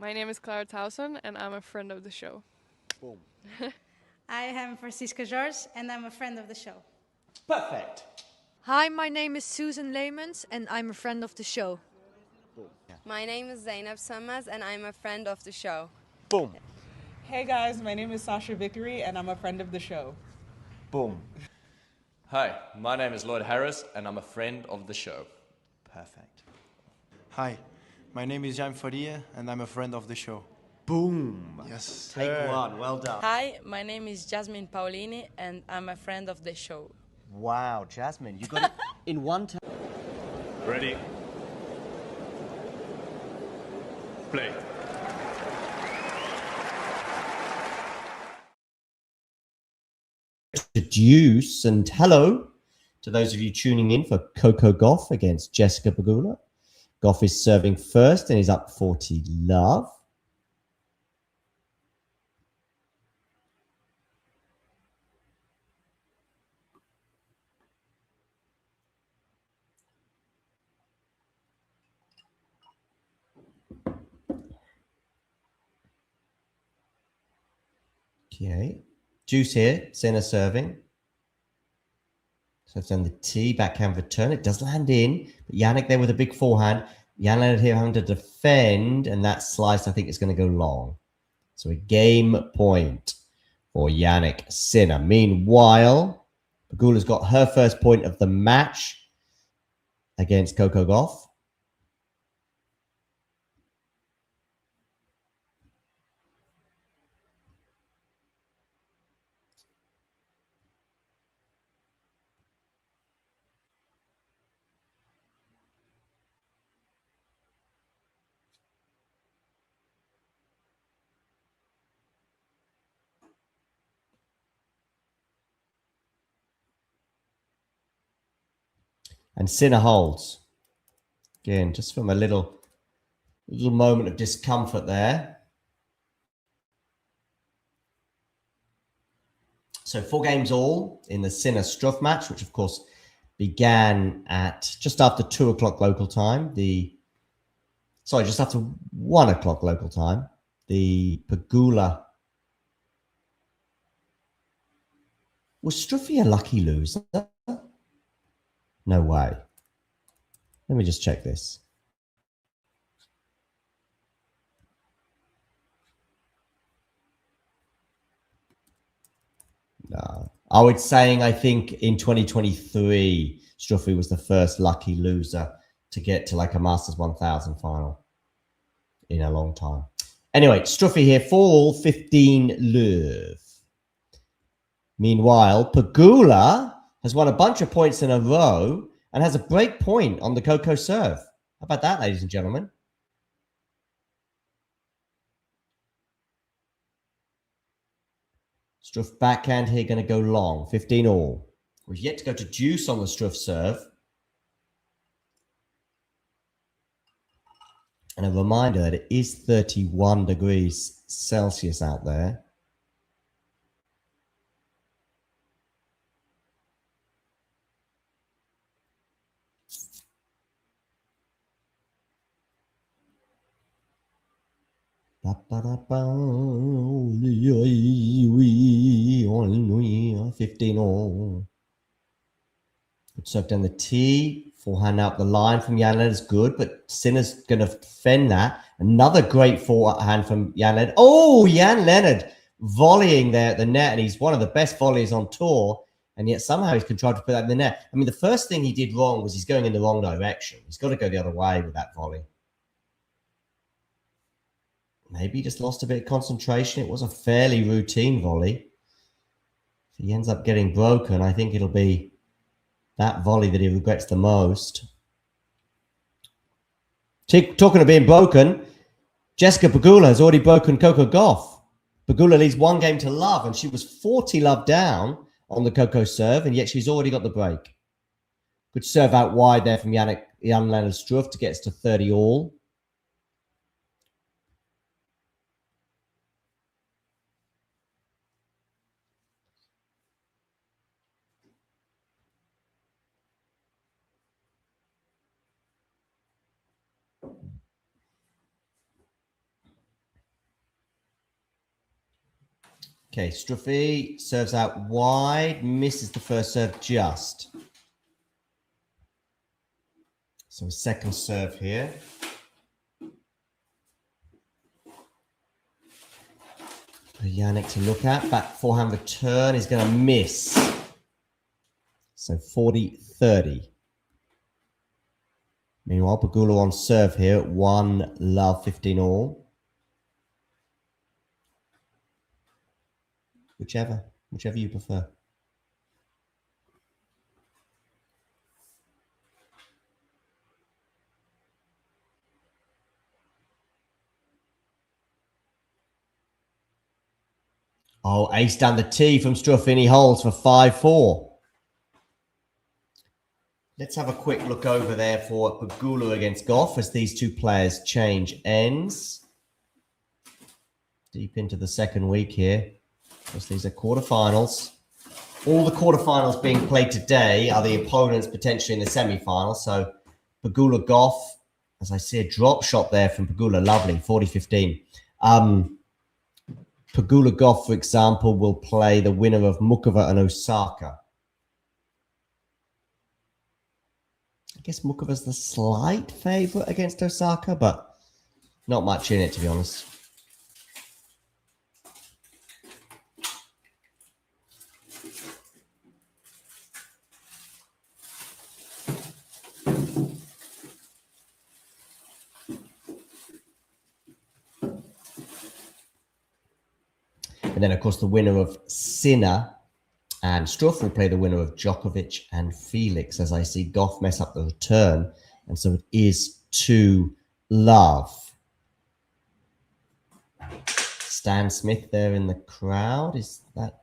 My name is Clara Towson, and I'm a friend of the show. Boom. I am Francisca George, and I'm a friend of the show. Perfect. Hi, my name is Susan Leemans and I'm a friend of the show. Boom. Yeah. My name is Zainab Sammaz and I'm a friend of the show. Boom. Hey guys, my name is Sasha Vickery and I'm a friend of the show. Boom. Hi, my name is Lloyd Harris and I'm a friend of the show. Perfect. Hi, my name is Jan Faria and I'm a friend of the show. Boom. Yes. Take one. Well done. Hi, my name is Jasmine Paulini and I'm a friend of the show. Wow, Jasmine, you got it in one time. Ready? Play. To Deuce, and hello to those of you tuning in for Coco Gauff against Jessica Pegula. Gauff is serving first and he's up 40 love. Okay, Deuce here, Senna serving. So it's on the T, backhand return. It does land in, but Yannick there with a big forehand. Jan Leonard here having to defend, and that slice I think is going to go long. So a game point for Yannick Sinner. Meanwhile, Pegula's got her first point of the match against Coco Gauff. And Sinner holds. Again, just from a little moment of discomfort there. So 4 games all in the Sinner Struff match, which of course began at just after 2 o'clock local time. Just after 1 o'clock local time. The Pegula. Was Struffy a lucky loser? No way. Let me just check this. No. I was saying, I think in 2023, Struffy was the first lucky loser to get to like a Masters 1000 final in a long time. Anyway, Struffy here, 4-15 love. Meanwhile, Pegula has won a bunch of points in a row and has a break point on the Coco serve. How about that, ladies and gentlemen? Struff backhand here going to go long, 15 all. We've yet to go to deuce on the Struff serve. And a reminder that it is 31 degrees Celsius out there. Ba, ba, da, ba, 15 all. Good serve down the tee. Forehand out the line from Jan Leonard is good, but Sinner's going to defend that. Another great forehand from Jan Leonard. Oh, Jan Leonard volleying there at the net, and he's one of the best volleys on tour, and yet somehow he's contrived to put that in the net. I mean, the first thing he did wrong was he's going in the wrong direction. He's got to go the other way with that volley. Maybe he just lost a bit of concentration. It was a fairly routine volley. If he ends up getting broken, I think it'll be that volley that he regrets the most. Talking of being broken, Jessica Pegula has already broken Coco Gauff. Pegula leads 1 game to love, and she was 40 love down on the Coco serve, and yet she's already got the break. Good serve out wide there from Jan Leonard Struff to get us to 30 all. Okay, Struffy serves out wide, misses the first serve just. So a second serve here. For Yannick to look at. Back forehand return is going to miss. So 40-30. Meanwhile, Pegula on serve here at 1-love, 15 all. Whichever you prefer. Oh, ace down the tee from Struffy. He holds for 5-4. Let's have a quick look over there for Pegula against Gauff as these two players change ends. Deep into the second week here. Of course, these are quarterfinals. All the quarterfinals being played today are the opponents potentially in the semi-finals. So Pegula Gauff, as I see a drop shot there from Pegula, lovely, 40-15. Pegula Gauff, for example, will play the winner of Mukova and Osaka. I guess Mukova's the slight favourite against Osaka, but not much in it, to be honest. And then, of course, the winner of Sinner and Struff will play the winner of Djokovic and Felix, as I see Gauff mess up the return. And so it is 2-love. Stan Smith there in the crowd. Is that...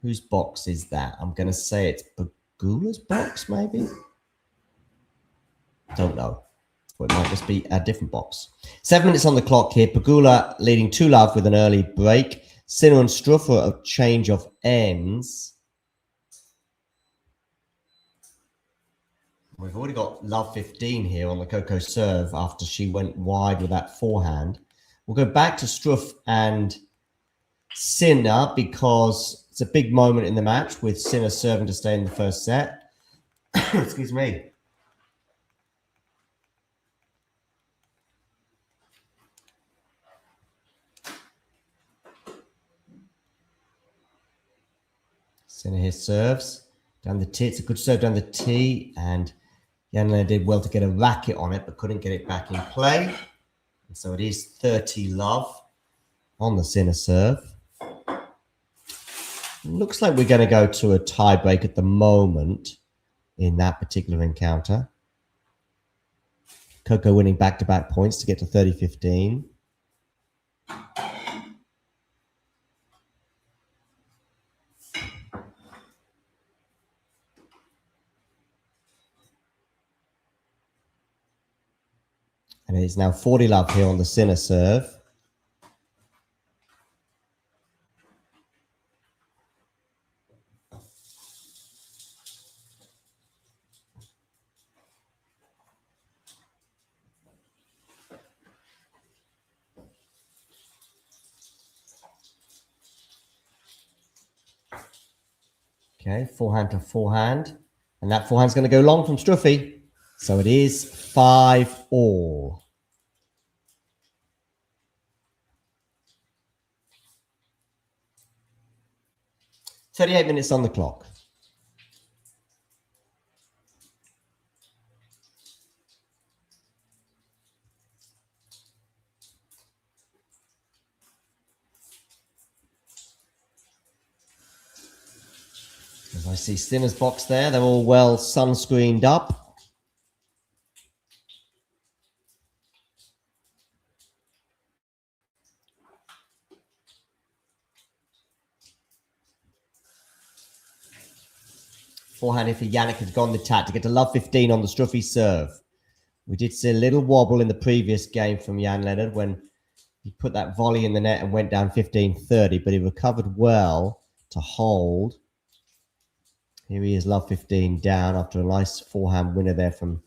whose box is that? I'm going to say it's Pegula's box, maybe? Don't know. Or it might just be a different box. 7 minutes on the clock here. Pegula leading 2-love with an early break. Sinner and Struff for a change of ends. We've already got love 15 here on the Coco serve after she went wide with that forehand. We'll go back to Struff and Sinner because it's a big moment in the match with Sinner serving to stay in the first set. Excuse me. Sinner here serves down the tee. It's a good serve down the tee, and Jan did well to get a racket on it, but couldn't get it back in play. And so it is 30-love on the Sinner serve. Looks like we're going to go to a tie break at the moment in that particular encounter. Coco winning back-to-back points to get to 30-15. And it is now 40-love here on the Sinner serve. Okay, forehand to forehand. And that forehand's going to go long from Struffy. So it is 5-all. "38 minutes on the clock. As I see Sinner's box there, they're all well sunscreened up. Forehand here for Yannick has gone the tat to get to love 15 on the Struffy serve. We did see a little wobble in the previous game from Jan Leonard when he put that volley in the net and went down 15-30, but he recovered well to hold. Here he is, love 15 down after a nice forehand winner there from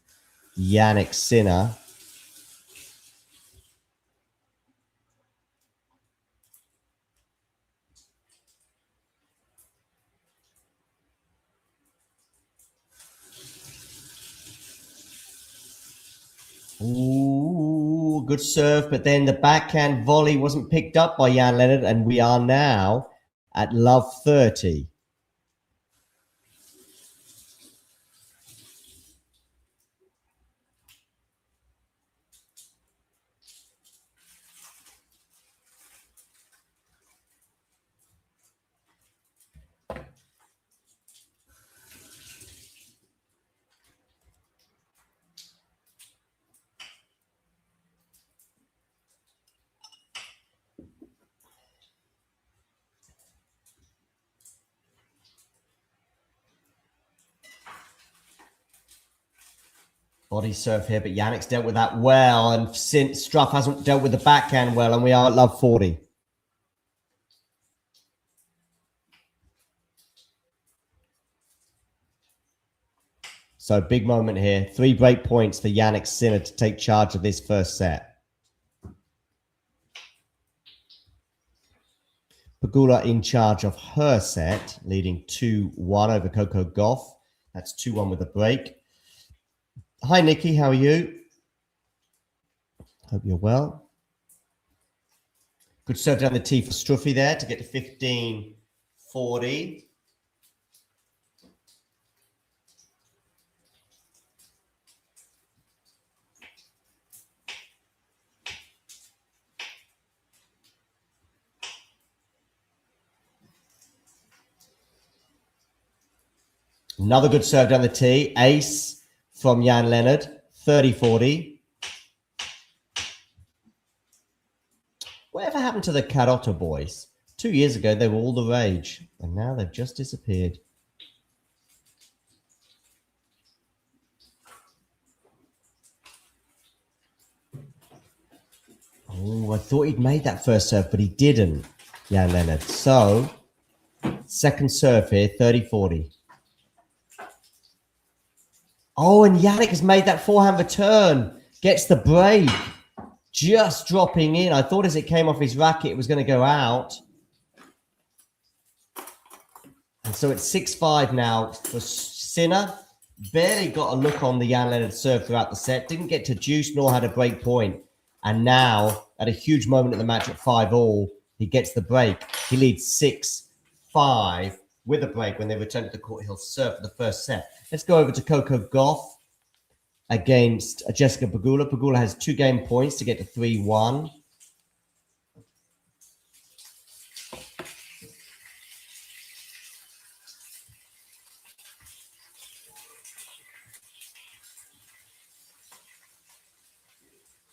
Yannick Sinner. Ooh, good serve, but then the backhand volley wasn't picked up by Jan Leonard, and we are now at love 30. Body serve here, but Yannick's dealt with that well, and since Struff hasn't dealt with the backhand well, and we are at love 40. So big moment here. 3 break points for Yannick Sinner to take charge of this first set. Pegula in charge of her set, leading 2-1 over Coco Gauff. That's 2-1 with a break. Hi, Nikki. How are you? Hope you're well. Good serve down the tee for Struffy there to get to 15-40. Another good serve down the tee. Ace from Jan Leonard. 30-40. Whatever happened to the Carotto boys? 2 years ago, they were all the rage. And now they've just disappeared. Oh, I thought he'd made that first serve, but he didn't, Jan Leonard. So, second serve here, 30-40. Oh, and Yannick has made that forehand return. Gets the break. Just dropping in. I thought as it came off his racket, it was going to go out. And so it's 6-5 now for Sinner. Barely got a look on the Jan Leonard serve throughout the set. Didn't get to juice nor had a break point. And now, at a huge moment in the match at 5-all, he gets the break. He leads 6-5 with a break when they return to the court. He'll serve for the first set. Let's go over to Coco Gauff against Jessica Pegula. Pegula has 2 game points to get to 3-1.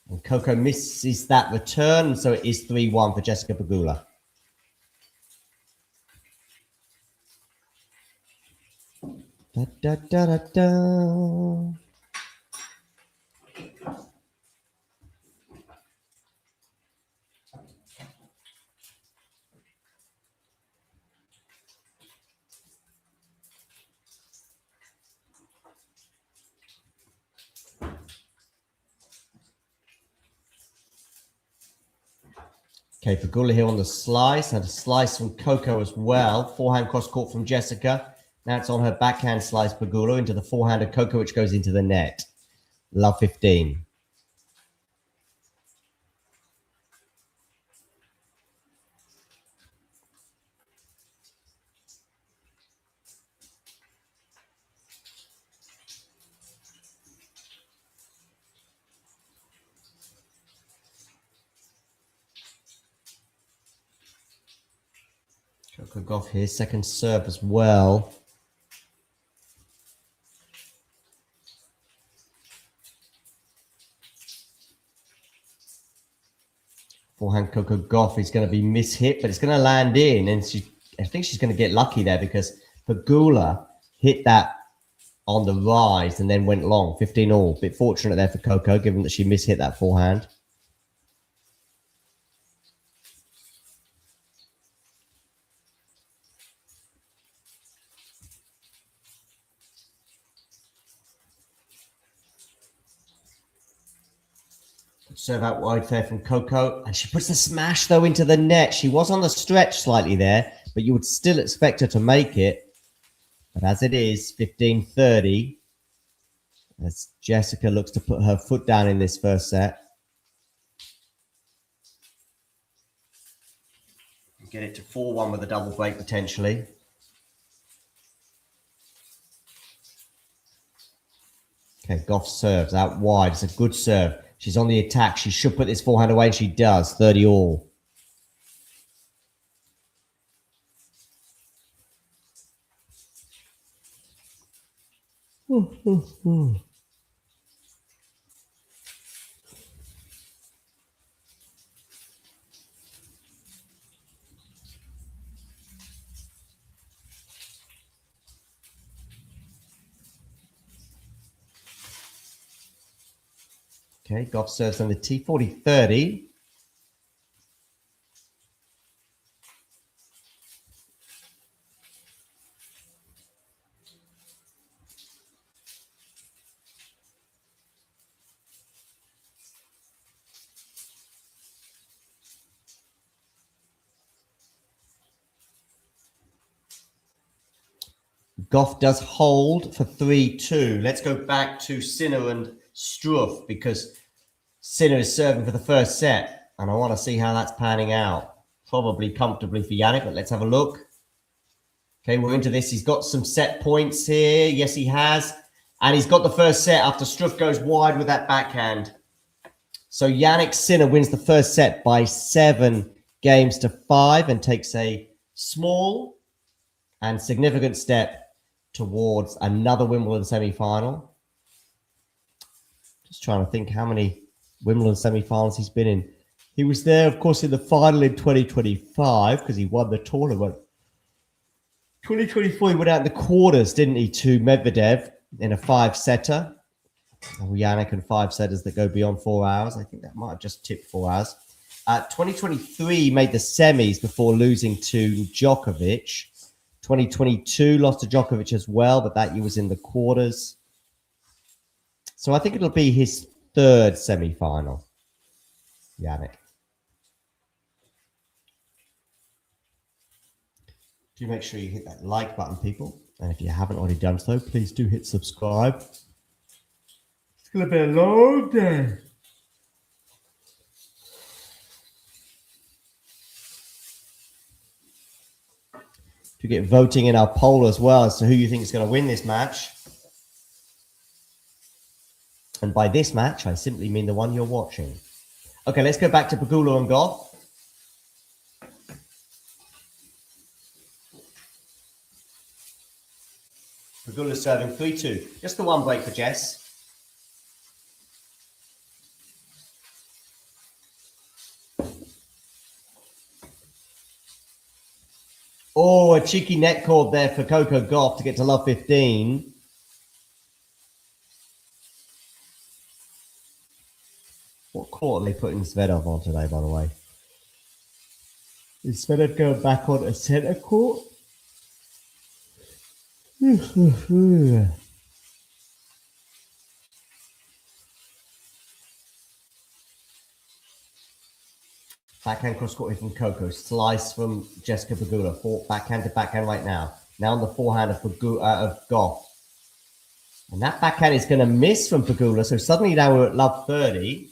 And Coco misses that return, so it is 3-1 for Jessica Pegula. Da, da, da, da, da. Okay, Pegula here on the slice. Had a slice from Coco as well. Forehand cross court from Jessica. Now it's on her backhand slice, Pegula, into the forehand of Coco, which goes into the net. Love 15. Coco Gauff here, second serve as well. Forehand Coco Gauff is going to be mishit, but it's going to land in. And I think she's going to get lucky there because Pegula hit that on the rise and then went long, 15-all. Bit fortunate there for Coco, given that she mishit that forehand. Serve out wide fair from Coco. And she puts the smash, though, into the net. She was on the stretch slightly there, but you would still expect her to make it. But as it is, 15-30. as Jessica looks to put her foot down in this first set. Get it to 4-1 with a double break potentially. Okay, Gauff serves out wide. It's a good serve. She's on the attack. She should put this forehand away, and she does. 30 all. Okay, Gauff serves on the T, 40-30. Gauff does hold for 3-2. Let's go back to Sinner and Struff because Sinner is serving for the first set, and I want to see how that's panning out. Probably comfortably for Jannik, but let's have a look. Okay, we're into this. He's got some set points here. Yes, he has. And he's got the first set after Struff goes wide with that backhand. So Jannik Sinner wins the first set by 7-5 and takes a small and significant step towards another Wimbledon semi-final. Just trying to think how many Wimbledon semi-finals he's been in. He was there, of course, in the final in 2025 because he won the tournament. 2024, he went out in the quarters, didn't he, to Medvedev in a 5-setter. Jannik and 5-setters that go beyond 4 hours. I think that might have just tipped 4 hours. 2023, he made the semis before losing to Djokovic. 2022, lost to Djokovic as well, but that year was in the quarters. So I think it'll be his 3rd semi-final, Jannik. Do make sure you hit that like button, people. And if you haven't already done so, please do hit subscribe. It's going to be a long day. To get voting in our poll as well as to who you think is going to win this match. And by this match, I simply mean the one you're watching. Okay, let's go back to Pegula and Gauff. Pegula serving 3-2. Just the one break for Jess. Oh, a cheeky net cord there for Coco Gauff to get to love 15. What court are they putting Zverev on today, by the way? Is Zverev going back on a centre court? Backhand cross court from Coco. Slice from Jessica Pegula. Backhand to backhand right now. Now on the forehand of Gauff. And that backhand is going to miss from Pegula. So suddenly now we're at love 30.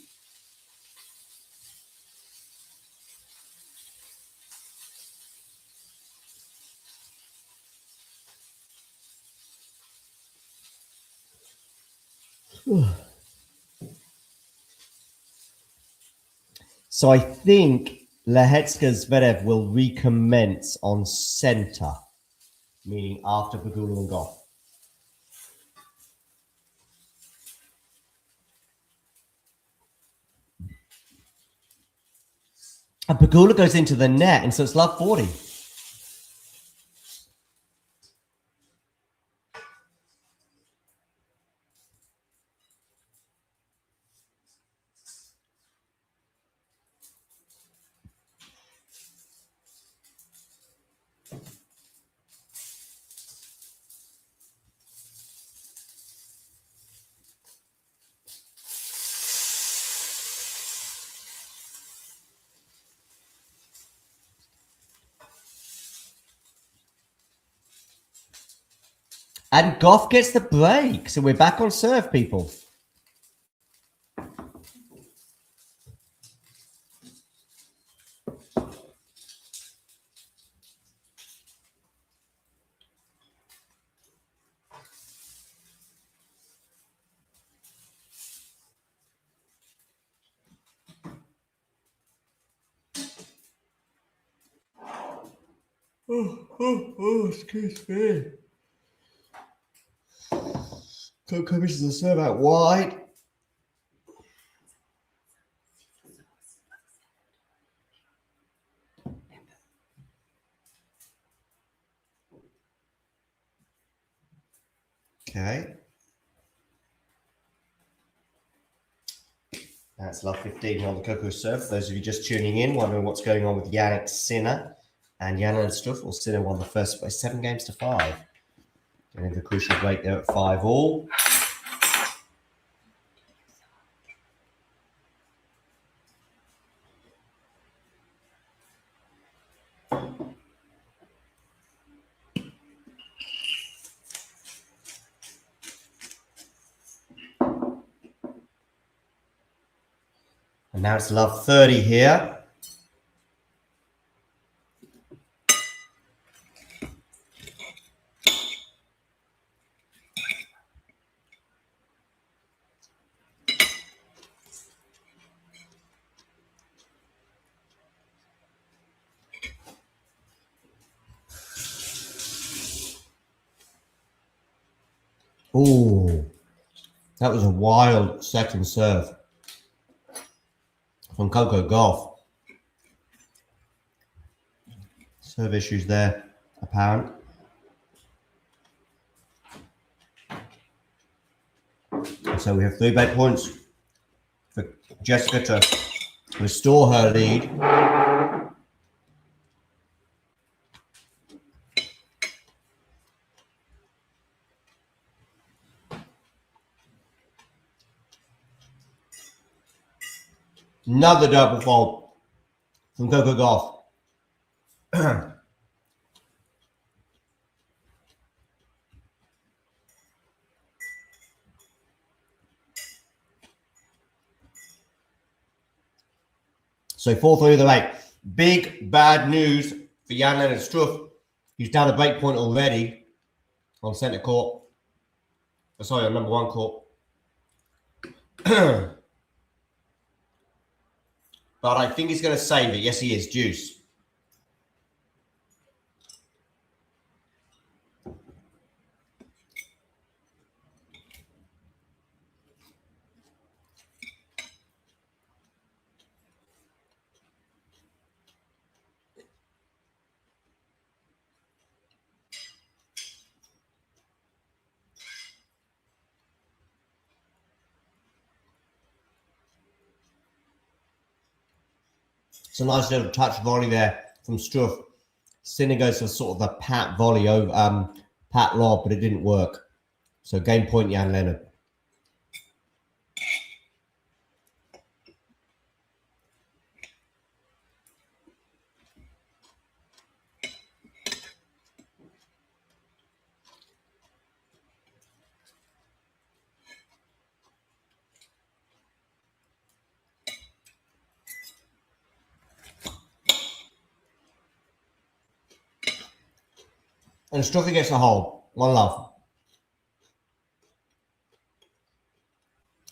So I think Lehecka Zverev will recommence on center, meaning after Pegula and Gauff. And Pegula goes into the net, and so it's love 40. And Gauff gets the break. So we're back on serve, people. Excuse me. Coco misses the serve out wide. Okay. That's love 15 on the Coco serve. For those of you just tuning in, wondering what's going on with Yannick Sinner and Jan and Struff. Well, Sinner won the first by 7 games to 5. Getting the crucial break there at 5-all. And now it's love 30 here. Ooh, that was a wild second serve from Coco Gauff. Serve issues there, apparent. So we have 3 break points for Jessica to restore her lead. Another double fault from Coco Gauff. So 4-3 of the late. Big bad news for Jan Leonard Struff. He's down a break point already on centre court. Oh, sorry, on number 1 court. But I think he's going to save it. Yes, he is. Deuce. It's a nice little touch volley there from Struff. Sinner goes for sort of the pat volley over pat lob, but it didn't work. So game point, Jan Leonard. And Struff gets a hole. 1 love.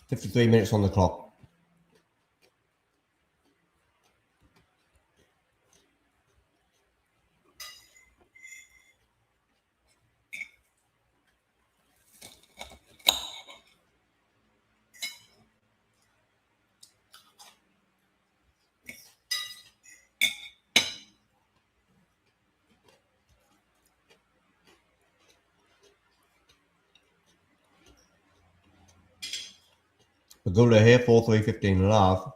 53 minutes on the clock. Pegula here, 4-3, 15 love.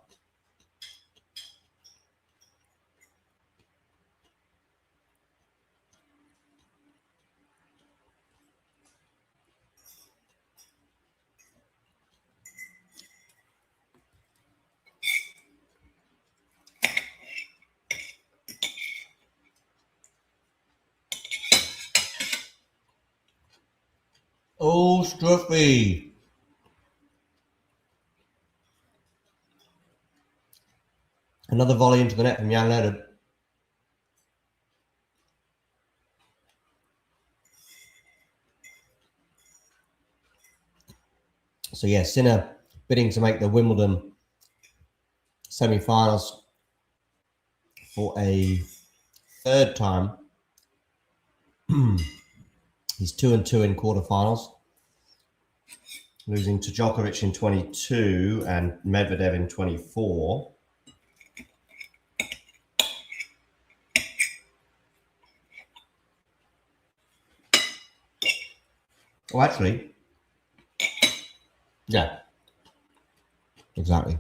Oh, Struffy. Another volley into the net from Jan Leonard. So yeah, Sinner bidding to make the Wimbledon semi-finals for a third time. He's 2-2 in quarterfinals, losing to Djokovic in 22 and Medvedev in 24. Oh, actually, yeah, exactly.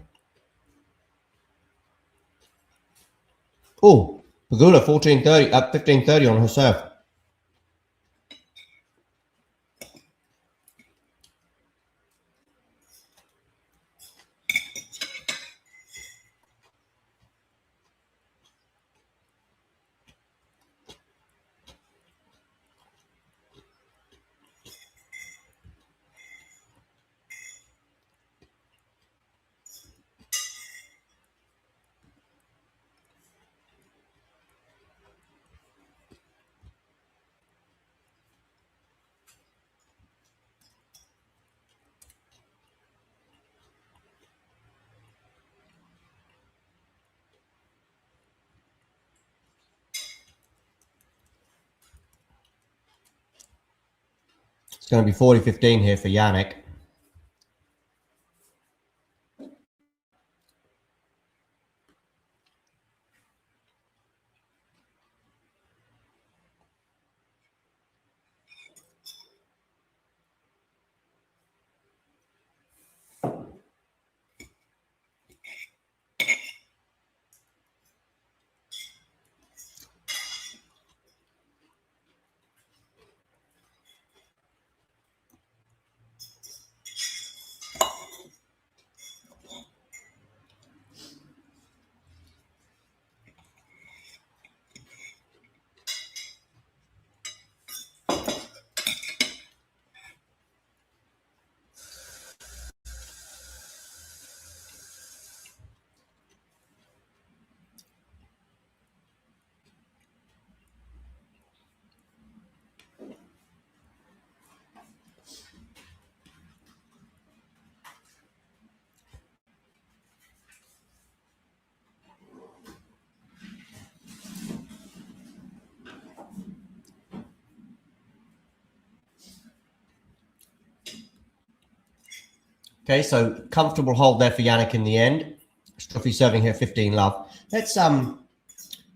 Oh, Pegula 14-30, 15-30 on her serve. It's going to be 40-15 here for Yannick. Okay, so comfortable hold there for Yannick in the end. Struffy serving here 15 love. Let's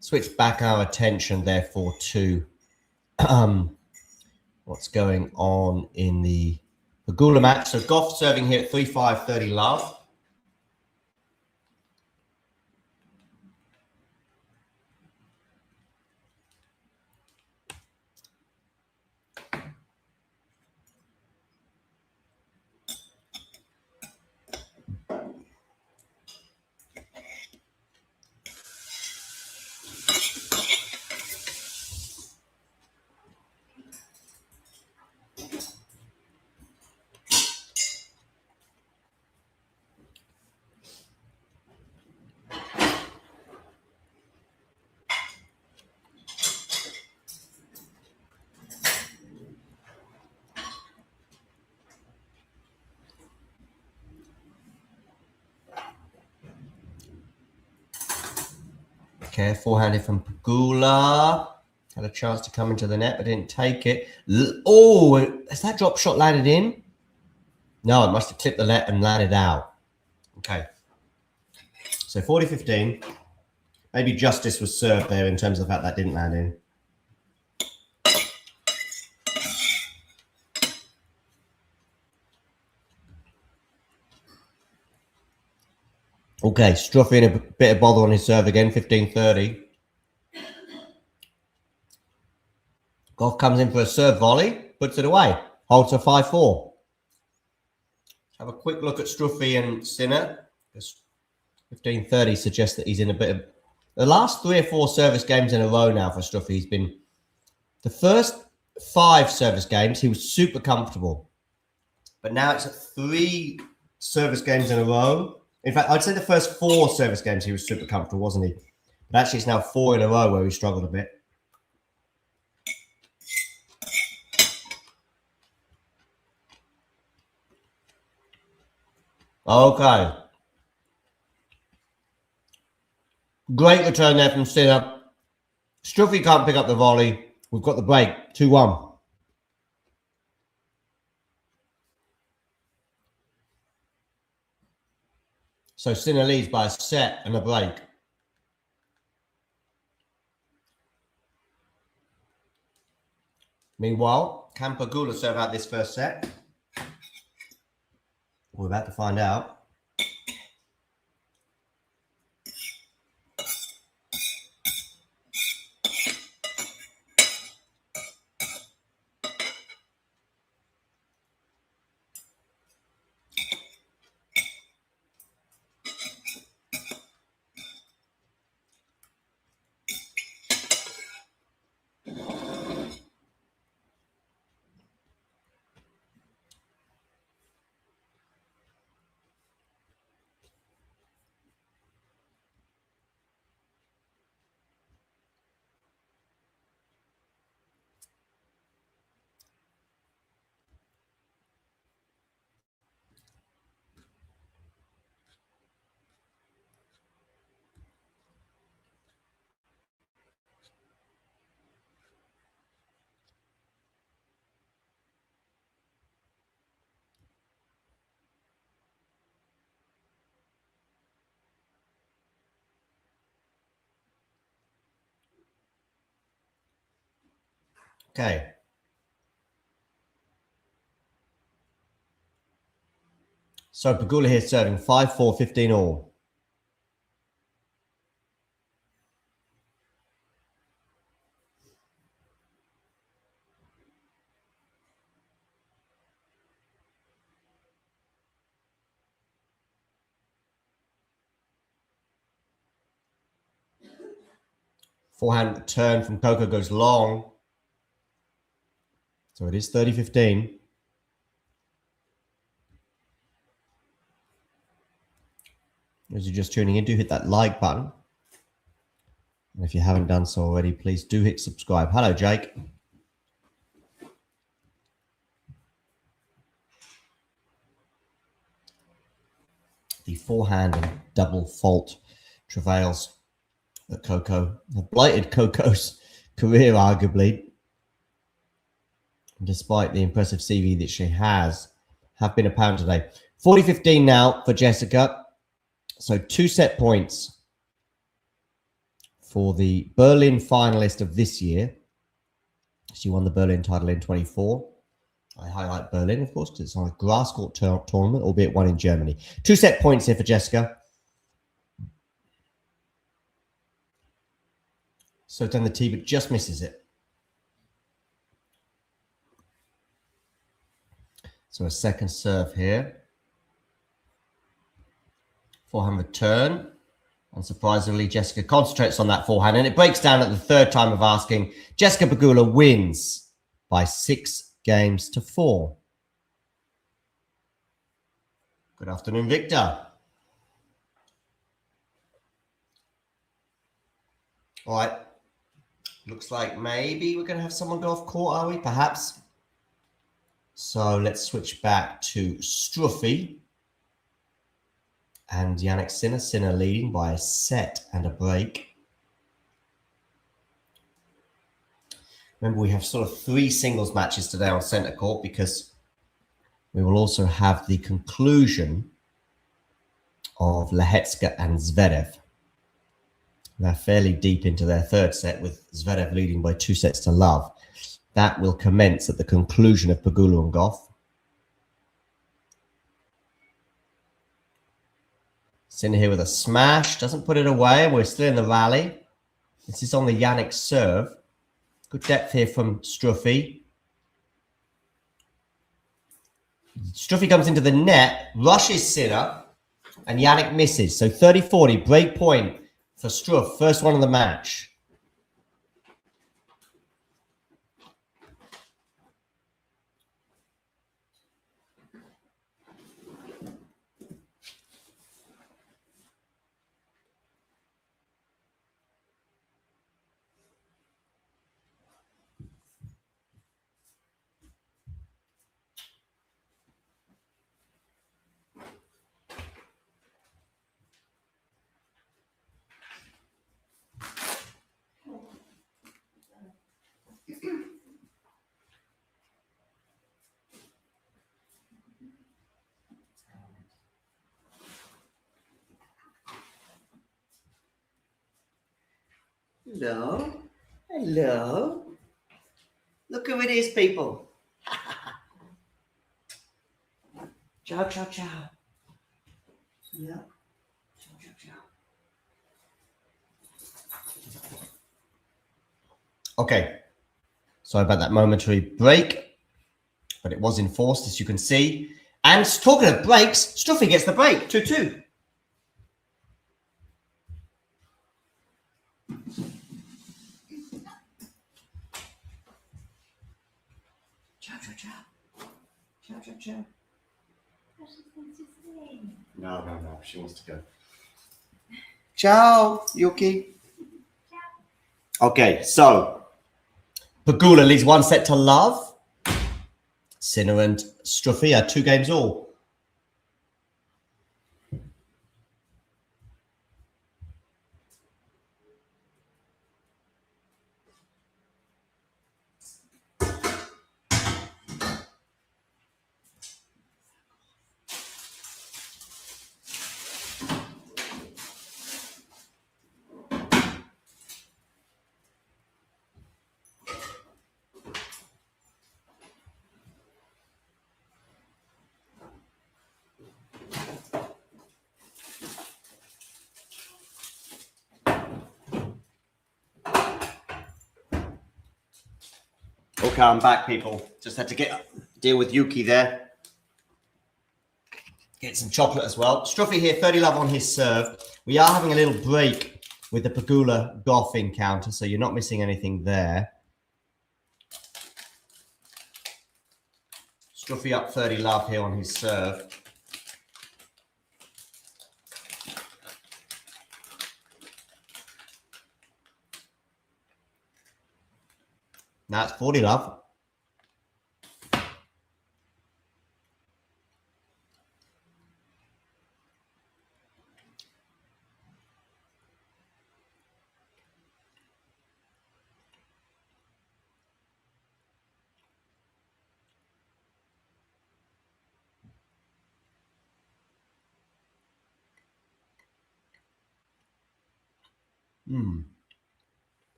switch back our attention therefore to what's going on in the Pegula match. So Gauff serving here at 3-5, 30 love. Okay, forehanded from Pegula. Had a chance to come into the net, but didn't take it. Oh, has that drop shot landed in? No, it must have clipped the net and landed out. Okay. So 40-15. Maybe justice was served there in terms of the fact that didn't land in. Okay, Struffy in a bit of bother on his serve again, 15-30. Gauff comes in for a serve volley, puts it away. Holds to 5-4. Have a quick look at Struffy and Sinner. 15-30 suggests that he's in a bit of... The last 3 or 4 service games in a row now for Struffy, he's been... The first 5 service games, he was super comfortable. but now it's at 3 service games in a row. In fact, I'd say the first 4 service games he was super comfortable, wasn't he? But actually, it's now 4 in a row where he struggled a bit. Okay. Great return there from Sinner. Struffy can't pick up the volley. We've got the break. 2-1. So Sinner leads by a set and a break. Meanwhile, can Pegula serve out this first set? We're about to find out. Okay. So Pegula here serving 5-4, 15 all. Forehand turn from Coco goes long. So it is 30-15. As you're just tuning in, do hit that like button. And if you haven't done so already, please do hit subscribe. Hello, Jake. The forehand and double fault travails that Coco have blighted Coco's career, arguably. Despite the impressive CV that she has, have been apparent today. 40-15 now for Jessica. So 2 set points for the Berlin finalist of this year. She won the Berlin title in 24. I highlight Berlin, of course, because it's on a grass court tournament, albeit one in Germany. 2 set points here for Jessica. So then the tee, but just misses it. So a second serve here. Forehand return. Unsurprisingly, Jessica concentrates on that forehand, and it breaks down at the 3rd time of asking. Jessica Pegula wins by 6 games to 4. Good afternoon, Victor. All right. Looks like maybe we're going to have someone go off court, are we? Perhaps. So let's switch back to Struffy. And Jannik Sinner. Sinner leading by a set and a break. Remember, we have sort of 3 singles matches today on centre court because we will also have the conclusion of Lehecka and Zverev. They're fairly deep into their 3rd set with Zverev leading by 2 sets to love. That will commence at the conclusion of Pegula and Gauff. Sinner here with a smash. Doesn't put it away. We're still in the rally. This is on the Jannik serve. Good depth here from Struffy. Struffy comes into the net, rushes Sinner, and Jannik misses. So 30-40, break point for Struff. First one of the match. Hello. Hello. Look who it is, people. Ciao, ciao, ciao. Yeah. Ciao, ciao, ciao. Okay. Sorry about that momentary break, but it was enforced, as you can see. And talking of breaks, Struffy gets the break, 2-2. Ciao, ciao, ciao. Ciao, ciao, ciao. No. She wants to go. Ciao, Yuki. Okay, so Pegula leads 1-0. Sinner and Struffy are 2 games all. Okay, I'm back, people. Just had to deal with Yuki there. Get some chocolate as well. Struffy here, 30 love on his serve. We are having a little break with the Pegula Gauff encounter, so you're not missing anything there. Struffy up 30 love here on his serve. Now it's 40 love.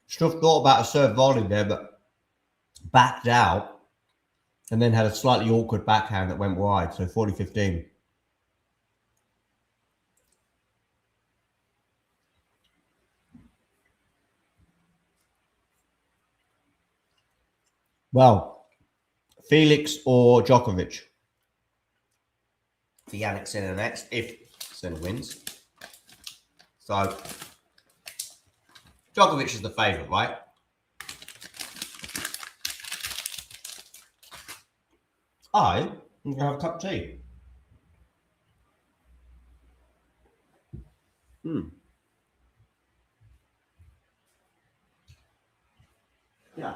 Struff thought about a serve volley there, but backed out and then had a slightly awkward backhand that went wide. So 40-15. Well, Felix or Djokovic? For Yannick Sinner next, if Sinner wins. So, Djokovic is the favourite, right? I'm going to have a cup of tea. Yeah.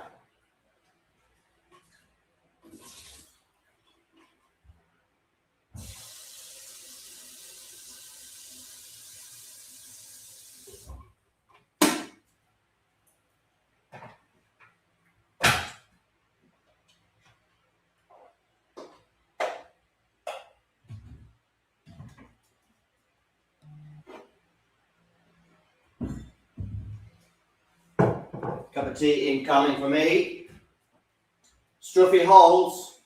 Cup of tea incoming for me. Struffy holds.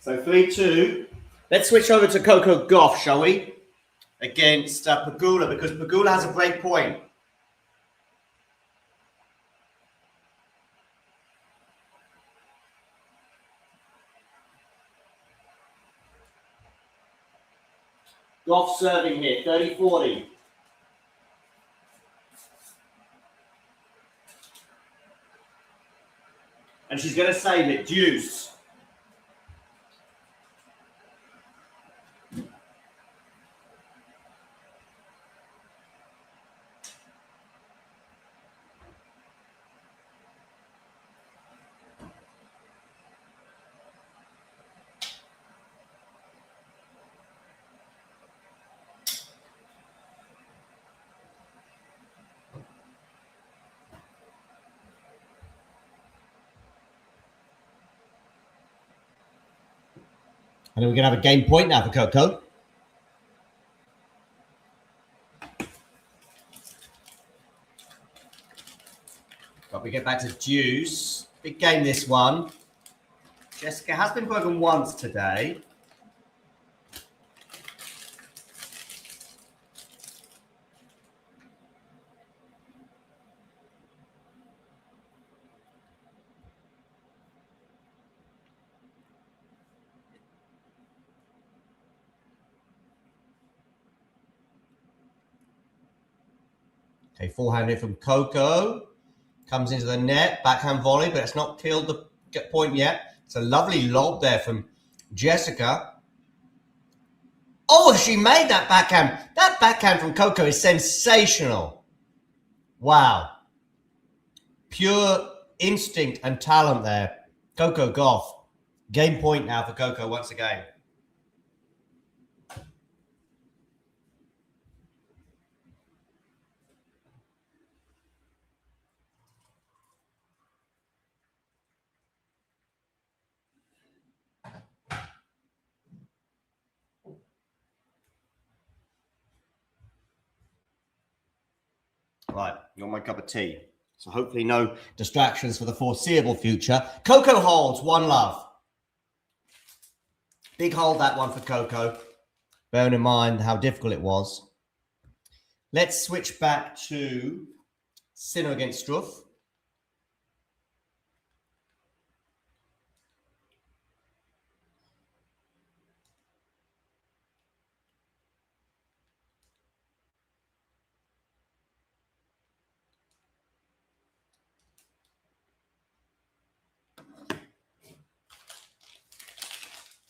So 3-2. Let's switch over to Coco Gauff, shall we? Against Pegula, because Pegula has a break point. Gauff serving here, 30-40. And she's going to save it, deuce. And then we're going to have a game point now for Coco. But we get back to Deuce. Big game, this one. Jessica has been broken once today. Okay, forehand here from Coco. Comes into the net, backhand volley, but it's not killed the point yet. It's a lovely lob there from Jessica. Oh, she made that backhand. That backhand from Coco is sensational. Wow. Pure instinct and talent there. Coco Gauff. Game point now for Coco once again. Right, you're my cup of tea. So hopefully no distractions for the foreseeable future. Coco holds 1-love. Big hold that one for Coco. Bearing in mind how difficult it was. Let's switch back to Sinner against Struff.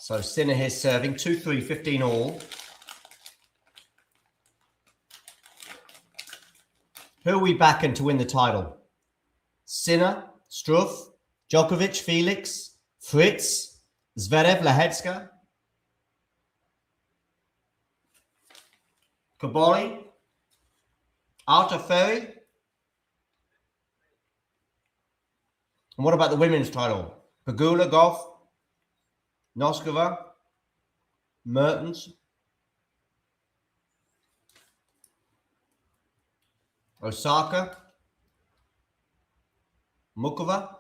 So Sinner here serving 2-3, 15 all. Who are we backing to win the title? Sinner, Struff, Djokovic, Felix, Fritz, Zverev, Lehecka, Kaboli, Arthur Ferry. And what about the women's title? Pegula, Gauff, Noskova, Mertens, Osaka, Mukova.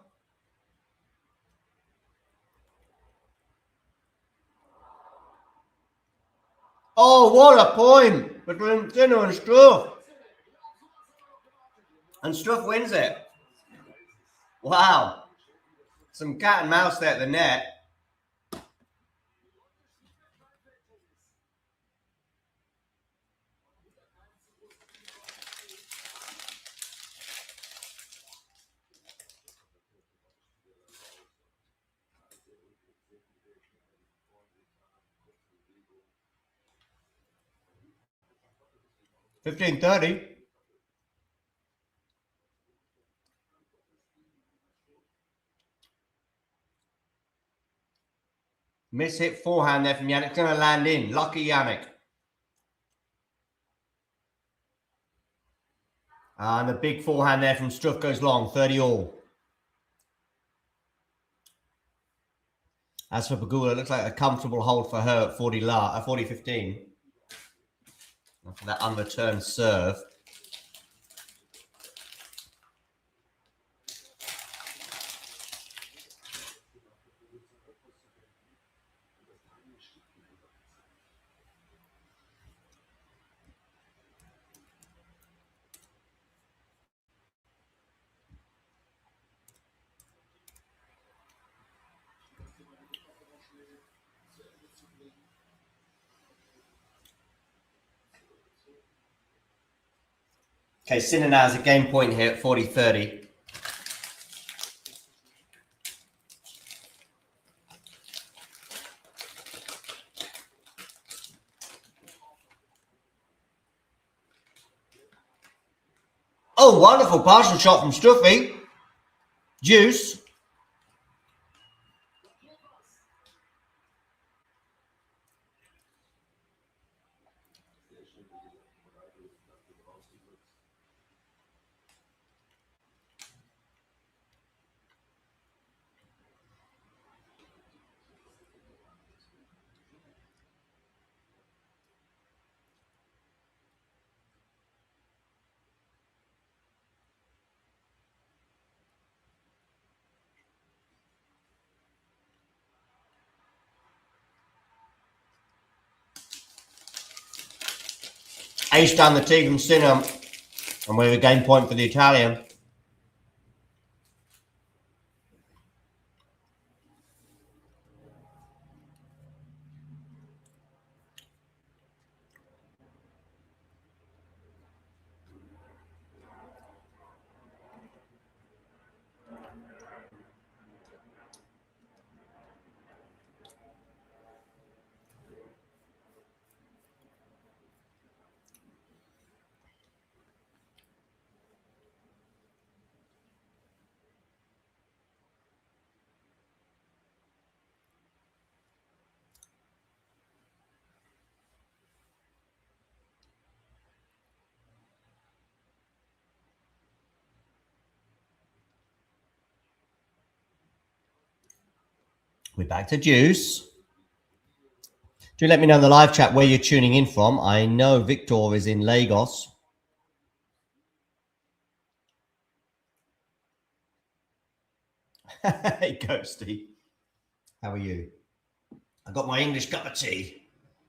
Oh, what a point between Sinner and Struff. And Struff wins it. Wow. Some cat and mouse there at the net. $15.30. Miss hit forehand there from Yannick. Going to land in. Lucky Yannick. And the big forehand there from Struff goes long. 30 all. As for Pegula, it looks like a comfortable hold for her at 40-15. After that unreturned serve. Okay, Sinner now has a game point here at 40-30. Oh, wonderful partial shot from Struffy. Deuce. Ace down the tee from Sinner, and we have a game point for the Italian. We're back to Juice. Do let me know in the live chat where you're tuning in from. I know Victor is in Lagos. Hey, Ghosty. How are you? I got my English cup of tea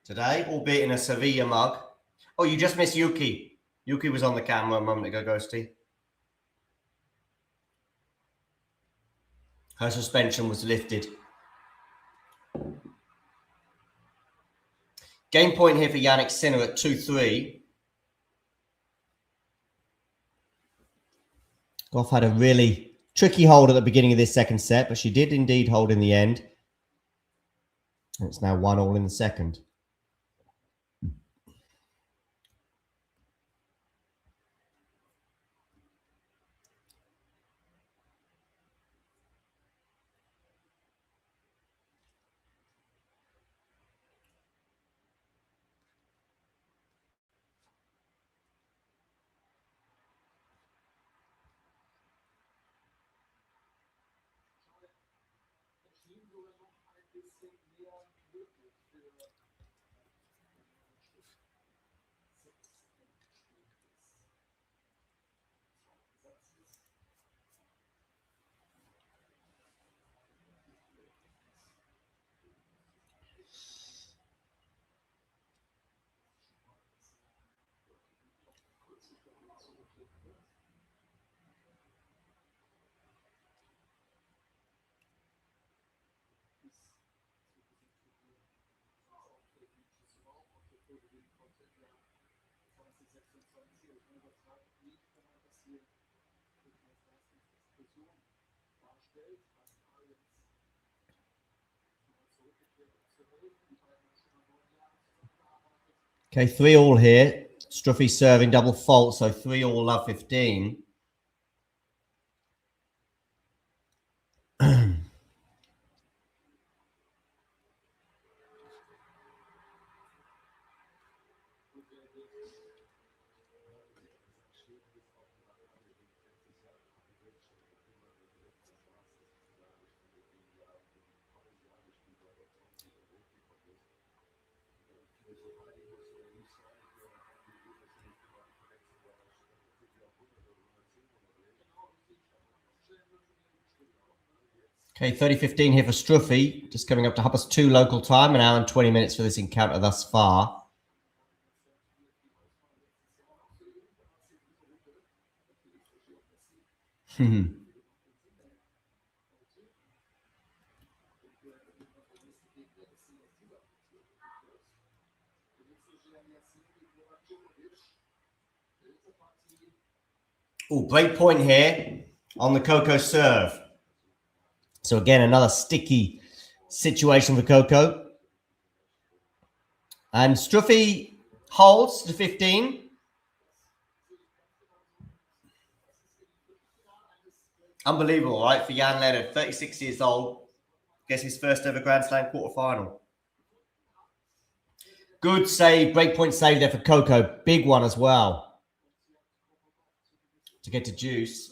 today, albeit in a Sevilla mug. Oh, you just missed Yuki. Yuki was on the camera a moment ago, Ghosty. Her suspension was lifted. Game point here for Yannick Sinner at 2-3. Gauff had a really tricky hold at the beginning of this second set, but she did indeed hold in the end. And it's now 1-1 in the second. Okay, 3-3 here. Struffy serving double fault, so 3-3 love 15. Okay, 30-15 here for Struffy. Just coming up to 2:30 local time. An hour and 20 minutes for this encounter thus far. Oh, break point here on the Coco serve. So again, another sticky situation for Coco. And Struffy holds to 15. Unbelievable, right? For Jan Leonard, 36 years old. Gets his first ever Grand Slam quarterfinal. Good save, breakpoint save there for Coco. Big one as well. To get to Juice.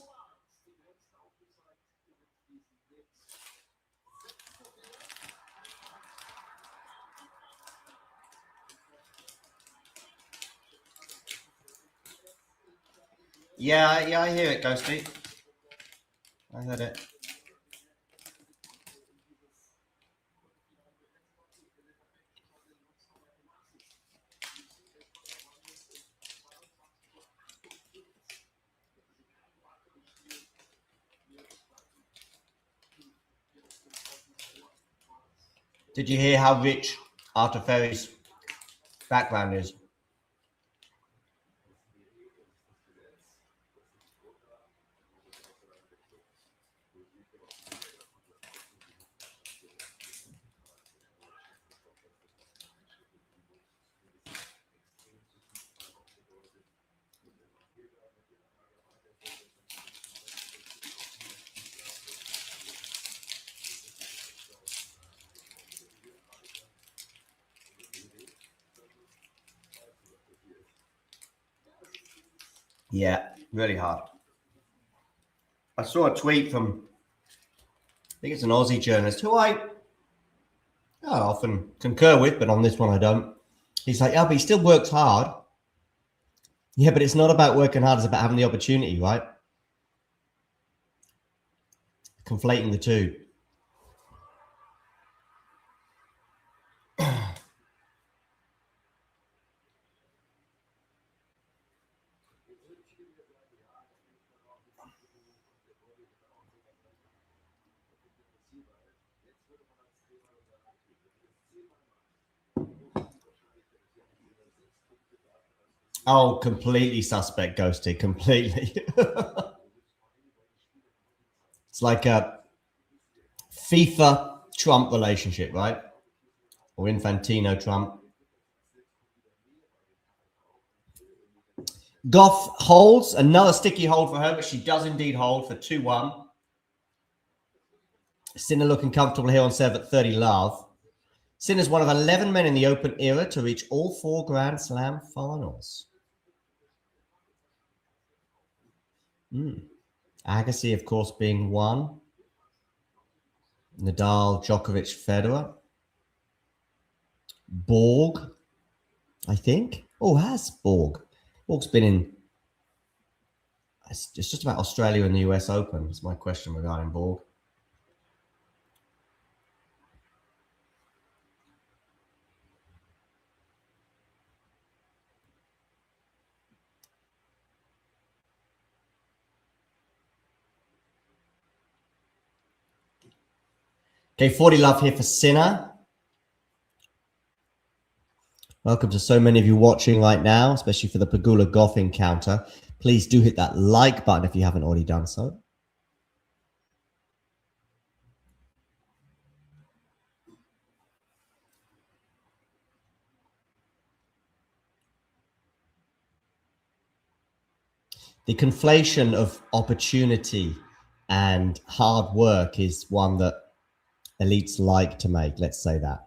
Yeah, I hear it, Ghosty. I heard it. Did you hear how rich Arthur Ferry's background is? Yeah, really hard. I saw a tweet from, I think it's an Aussie journalist who I often concur with, but on this one I don't. He's like, yeah, but he still works hard. Yeah, but it's not about working hard, it's about having the opportunity, right? Conflating the two. Oh, completely suspect, Ghosted. Completely. It's like a FIFA Trump relationship, right? Or Infantino Trump. Gauff holds. Another sticky hold for her, but she does indeed hold for 2-1. Sinner looking comfortable here on serve at 30 love. Sinner's one of 11 men in the Open era to reach all 4 Grand Slam finals. Agassi, of course, being one. Nadal, Djokovic, Federer. Borg, I think. Oh, has Borg. Borg's been in... It's just about Australia and the US Open. That's my question regarding Borg. Okay, 40 love here for Sinner. Welcome to so many of you watching right now, especially for the Pegula Gauff encounter. Please do hit that like button if you haven't already done so. The conflation of opportunity and hard work is one that elites like to make, let's say that.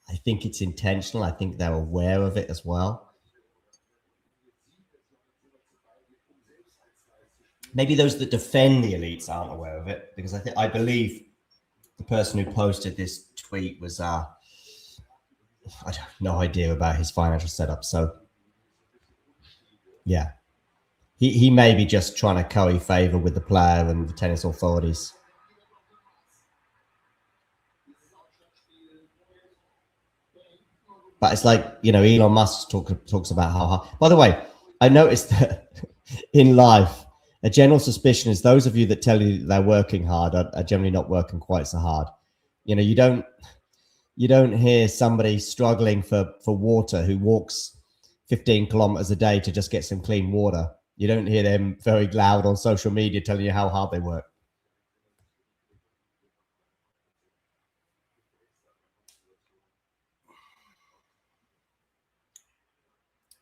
I think it's intentional. I think they're aware of it as well. Maybe those that defend the elites aren't aware of it, because I believe the person who posted this tweet was I have no idea about his financial setup. So yeah, he may be just trying to curry favor with the player and the tennis authorities. But it's like, you know, Elon Musk talks about how hard. By the way, I noticed that in life, a general suspicion is those of you that tell you that they're working hard are generally not working quite so hard. You know, you don't hear somebody struggling for water who walks 15 kilometers a day to just get some clean water. You don't hear them very loud on social media telling you how hard they work.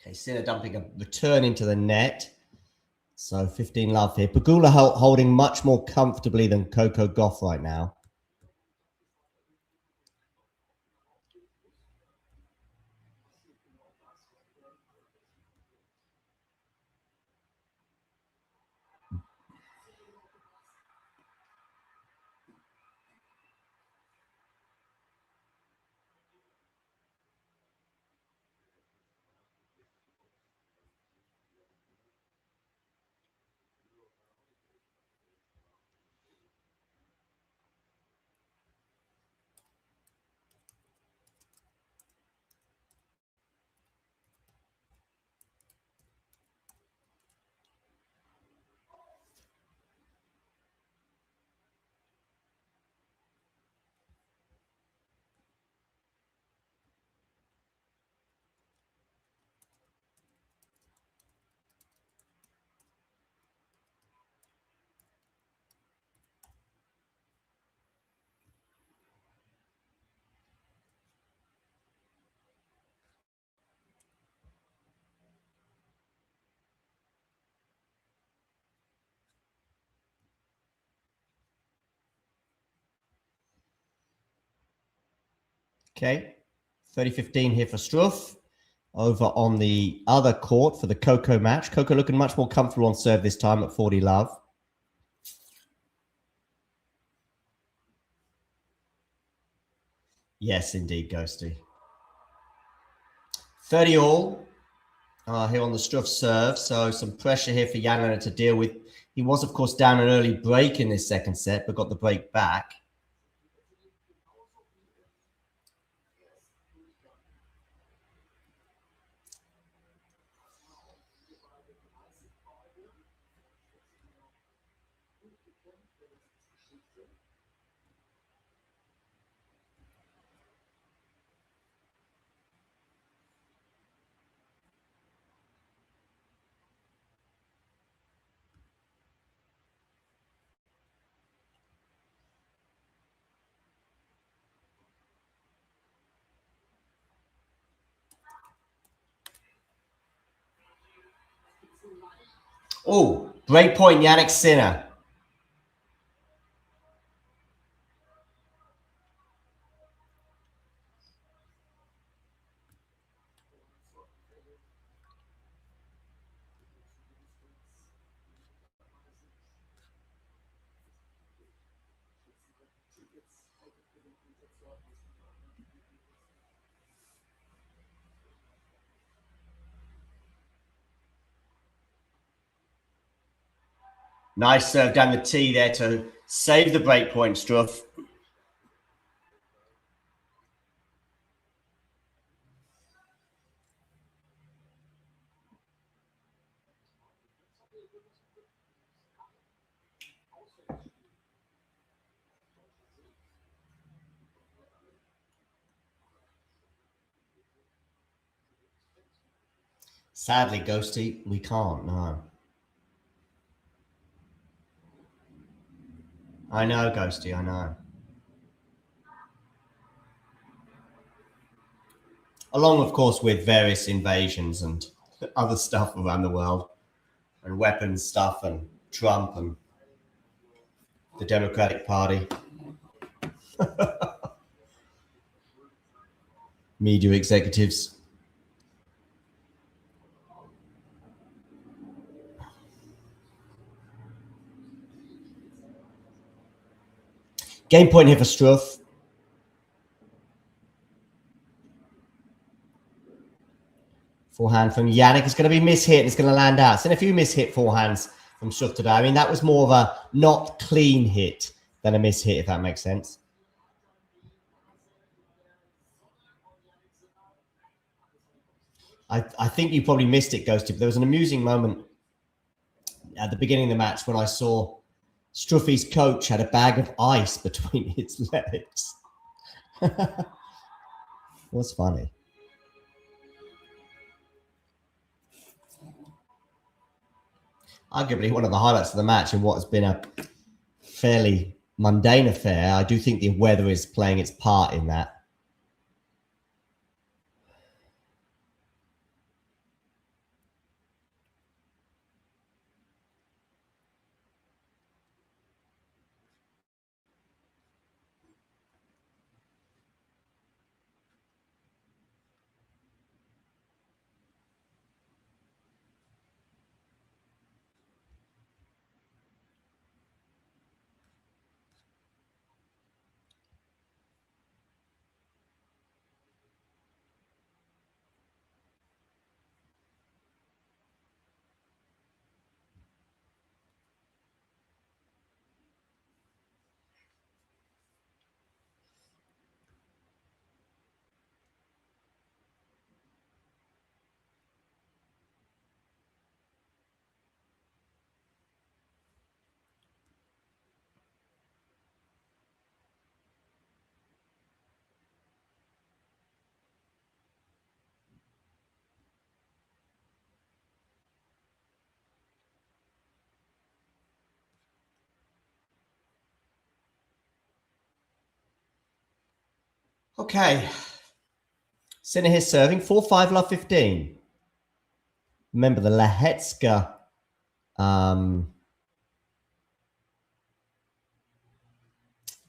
Okay, Sinner dumping a return into the net. So 15 love here. Pegula holding much more comfortably than Coco Gauff right now. Okay, 30-15 here for Struff. Over on the other court for the Coco match. Coco looking much more comfortable on serve this time at 40 love. Yes, indeed, Ghosty. 30 all here on the Struff serve. So some pressure here for Jan Lennart to deal with. He was, of course, down an early break in this second set, but got the break back. Oh, break point, Jannik Sinner. Nice serve down the tee there to save the break point, Struff. Sadly, Ghosty, we can't, no. I know, Ghosty, I know. Along, of course, with various invasions and other stuff around the world, and weapons stuff, and Trump, and the Democratic Party. Media executives. Game point here for Struff. Forehand from Jannik is going to be mishit. It's going to land out. Seen a few mishit forehands from Struff today. I mean, that was more of a not clean hit than a mishit, if that makes sense. I think you probably missed it, Ghosty, but there was an amusing moment at the beginning of the match when I saw Struffy's coach had a bag of ice between his legs. It was funny. Arguably one of the highlights of the match in what has been a fairly mundane affair. I do think the weather is playing its part in that. Okay. Sinner here serving 4-5 love 15. Remember the Lahetska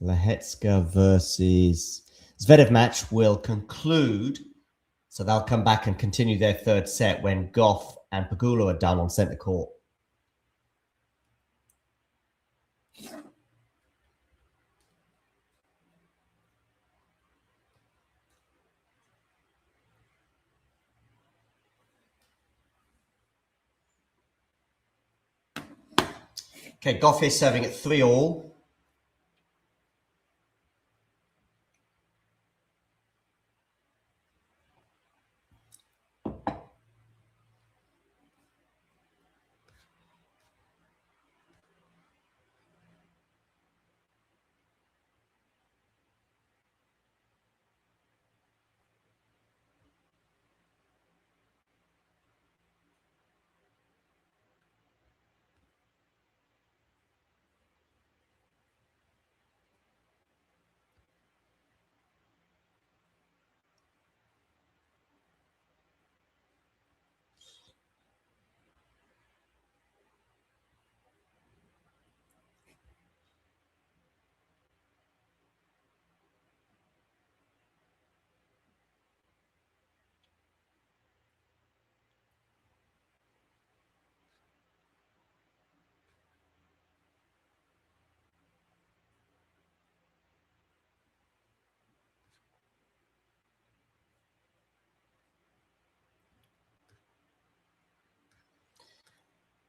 Lahetska versus Zverev match will conclude. So they'll come back and continue their third set when Gauff and Pegula are done on centre court. Okay, Gauff is serving at 3-all.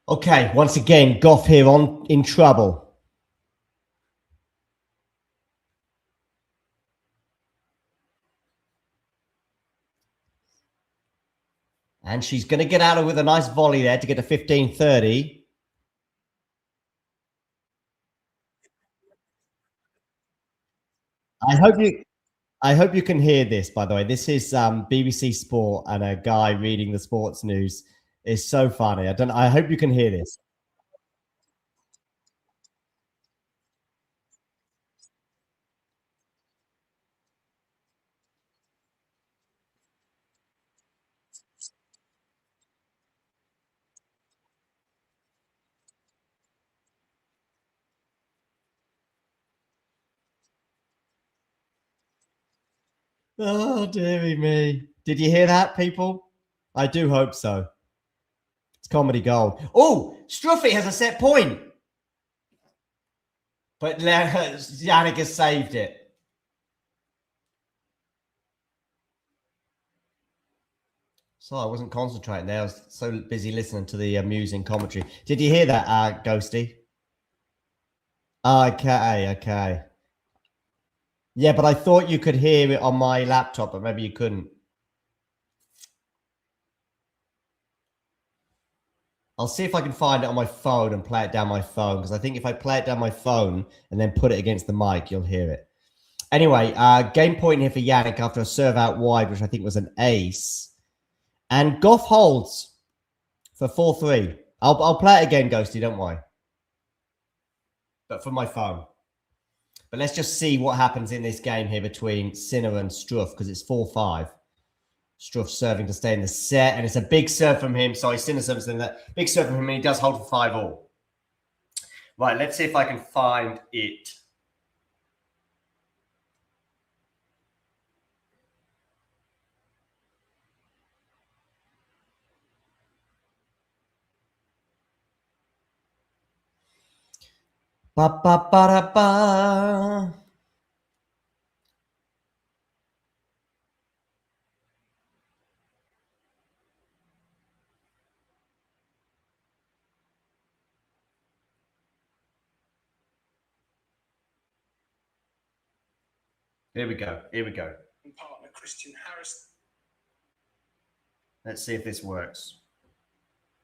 Okay, once again, Gauff here in trouble. And she's going to get out of with a nice volley there to get to 15-30. I hope you can hear this, by the way. This is BBC Sport, and a guy reading the sports news is so funny. I hope you can hear this. Oh, dearie me. Did you hear that, people? I do hope so. It's comedy gold. Oh, Struffy has a set point. But Yannick has saved it. So I wasn't concentrating there. I was so busy listening to the amusing commentary. Did you hear that, Ghosty? Okay. Yeah, but I thought you could hear it on my laptop, but maybe you couldn't. I'll see if I can find it on my phone and play it down my phone, because I think if I play it down my phone and then put it against the mic, you'll hear it. Anyway, game point here for Yannick after a serve out wide, which I think was an ace. And Gauff holds for 4-3. I'll play it again, Ghosty, don't worry. But from my phone. But let's just see what happens in this game here between Sinner and Struff, because it's 4-5. Struff serving to stay in the set, and it's a big serve from him. Sorry, Sinner serves in that big serve from him, and he does hold for 5-all. Right, let's see if I can find it. Ba ba ba da ba. Here we go. Partner Christian Harris. Let's see if this works.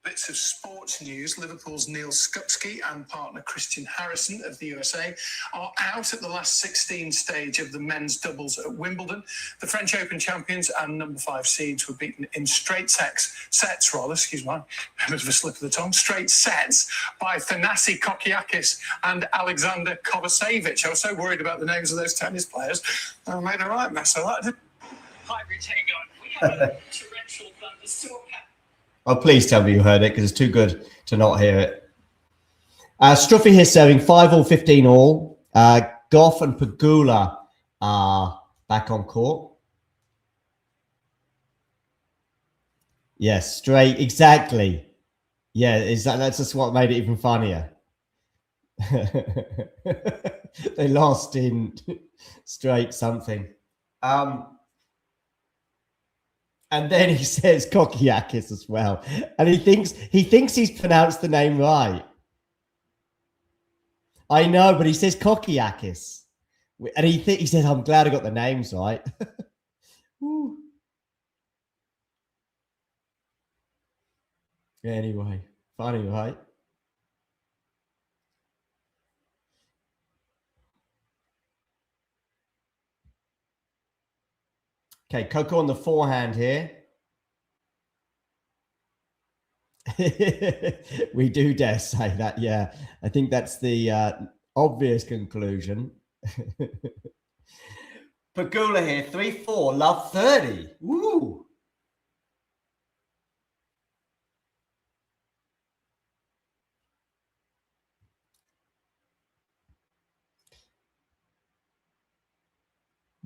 Bits of sports news. Liverpool's Neil Skupski and partner Christian Harrison of the USA are out at the last 16 stage of the men's doubles at Wimbledon. The French Open champions and number 5 seeds were beaten in straight sets, excuse me, a bit of a slip of the tongue, straight sets by Thanasi Kokiakis and Alexander Kovacevic. I was so worried about the names of those tennis players. I made a right mess of that. Hi, Rich, how you going? We have a torrential thunderstorm. Oh, please tell me you heard it, because it's too good to not hear it. Struffy here serving 5-all, 15-all. Gauff and Pegula are back on court. Yes, straight. Exactly. Yeah, that's just what made it even funnier. They lost in straight something. And then he says Kokiakis as well. And he thinks he's pronounced the name right. I know, but he says Kokiakis. And he says, I'm glad I got the names right. Anyway, funny, right? Okay, Coco on the forehand here. We do dare say that, yeah. I think that's the obvious conclusion. Pegula here, 3-4, love 30. Woo!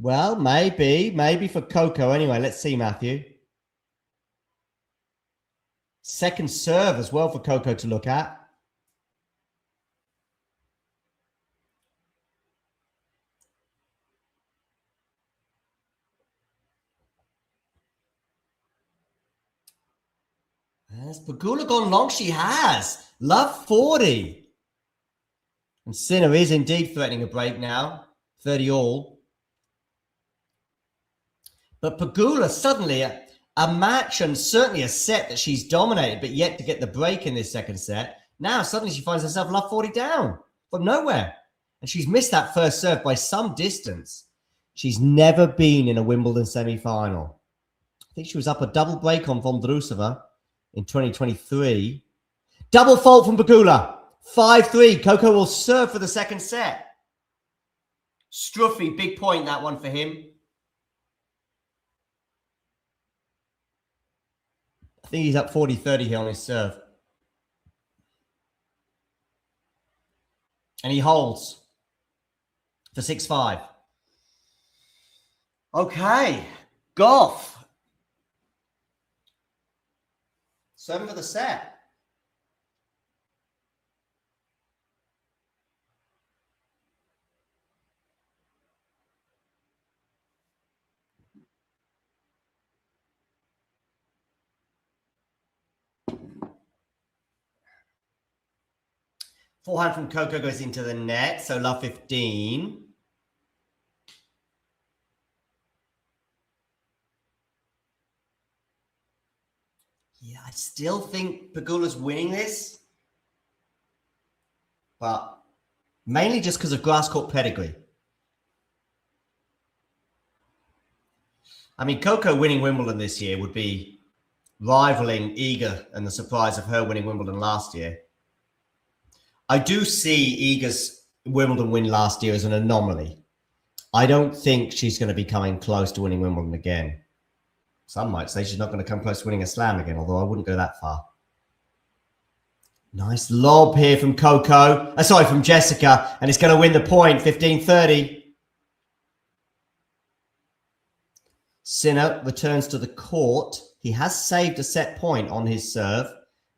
Well, maybe for Coco. Anyway, let's see, Matthew. Second serve as well for Coco to look at. Has Pegula gone long? She has. Love 40. And Sinner is indeed threatening a break now. 30 all. But Pegula suddenly a match and certainly a set that she's dominated, but yet to get the break in this second set. Now suddenly she finds herself love 40 down from nowhere. And she's missed that first serve by some distance. She's never been in a Wimbledon semi-final. I think she was up a double break on Vondrousova in 2023. Double fault from Pegula. 5-3. Coco will serve for the second set. Struffy, big point that one for him. I think he's up 40-30 here on his serve. And he holds for 6-5. Okay. Gauff. Serving for the set. Forehand from Coco goes into the net, so love 15. Yeah, I still think Pegula's winning this. But mainly just because of grass court pedigree. I mean, Coco winning Wimbledon this year would be rivaling Iga and the surprise of her winning Wimbledon last year. I do see Iga's Wimbledon win last year as an anomaly. I don't think she's going to be coming close to winning Wimbledon again. Some might say she's not going to come close to winning a slam again, although I wouldn't go that far. Nice lob here from Coco. From Jessica. And it's going to win the point, 15-30. Sinner returns to the court. He has saved a set point on his serve.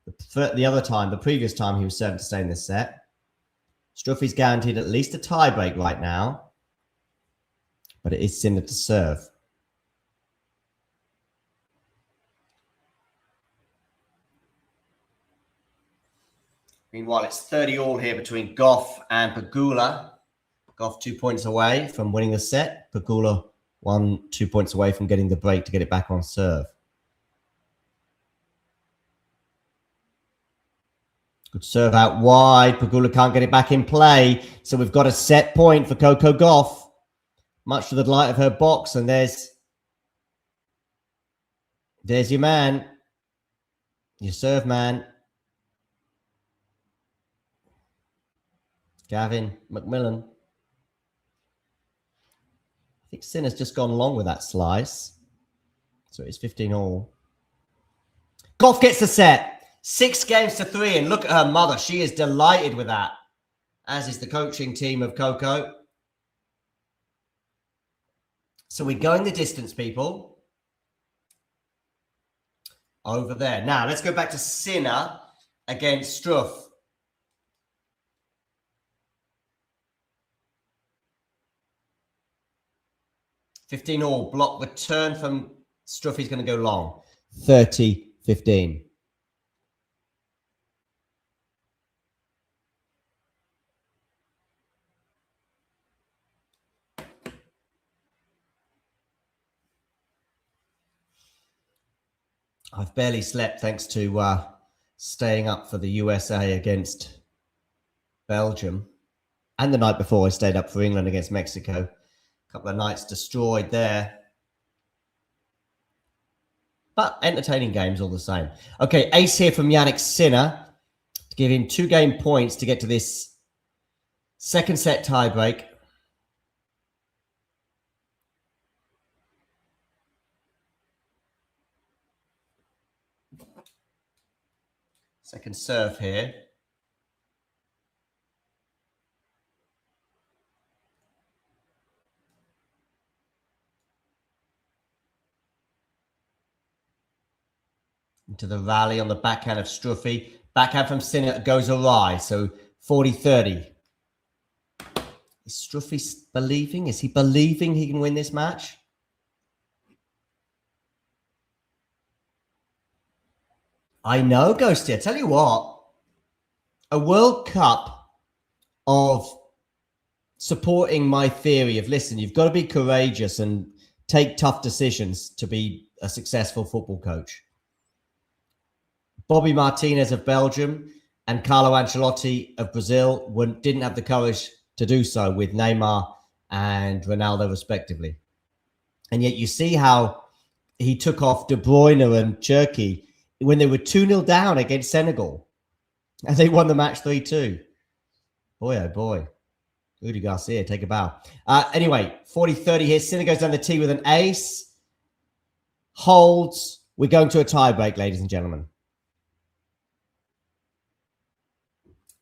The previous time he was serving to stay in this set. Struffy's guaranteed at least a tie break right now. But it is Sinner to serve. Meanwhile, it's 30 all here between Gauff and Pegula. Gauff 2 points away from winning the set. Pegula 2 points away from getting the break to get it back on serve. Good serve out wide. Pegula can't get it back in play. So we've got a set point for Coco Gauff. Much to the delight of her box. And there's your man. Your serve man. Gavin McMillan. I think Sinner's just gone along with that slice. So it's 15 all. Gauff gets the set. 6 games to 3. And look at her mother. She is delighted with that. As is the coaching team of Coco. So we're going the distance, people. Over there. Now, let's go back to Sinner against Struff. $15 block return from Struff. He's going to go long. 30-15. I've barely slept thanks to staying up for the USA against Belgium. And the night before, I stayed up for England against Mexico. A couple of nights destroyed there. But entertaining games all the same. Okay, ace here from Yannick Sinner to give him 2 game points to get to this second set tiebreak. Second serve here. Into the rally on the backhand of Struffy. Backhand from Sinner goes awry. So 40-30. Is Struffy believing? Is he believing he can win this match? I know, Ghosty. I tell you what, a World Cup of supporting my theory of, listen, you've got to be courageous and take tough decisions to be a successful football coach. Bobby Martinez of Belgium and Carlo Ancelotti of Brazil didn't have the courage to do so with Neymar and Ronaldo, respectively. And yet you see how he took off De Bruyne and Turkey when they were 2-0 down against Senegal. And they won the match 3-2. Boy, oh boy. Rudy Garcia, take a bow. Anyway, 40-30 here. Sinner goes down the tee with an ace. Holds. We're going to a tie-break, ladies and gentlemen.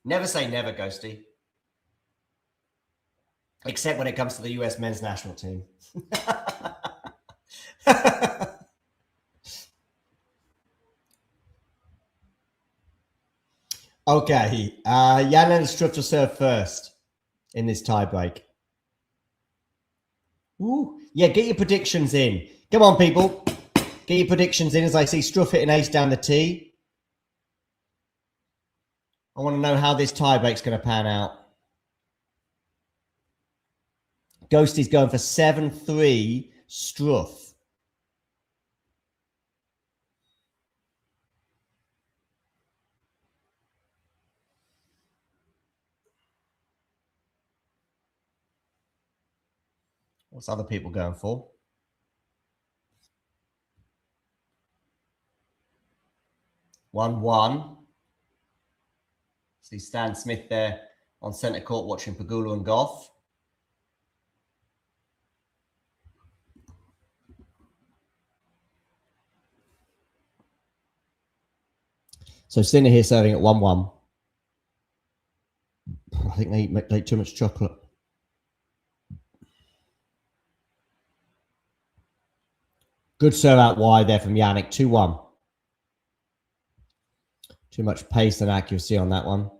Never say never, Ghosty. Except when it comes to the US men's national team. Okay, Jan Struff to serve first in this tiebreak. Ooh, yeah, get your predictions in. Come on, people. Get your predictions in as I see Struff hit an ace down the tee. I want to know how this tiebreak's going to pan out. Ghosty's going for 7-3 Struff. What's other people going for? One. See Stan Smith there on centre court watching Pegula and Gauff. So Sinner here serving at 1-1. I think they eat too much chocolate. Good serve out wide there from Yannick. 2-1. Too much pace and accuracy on that one.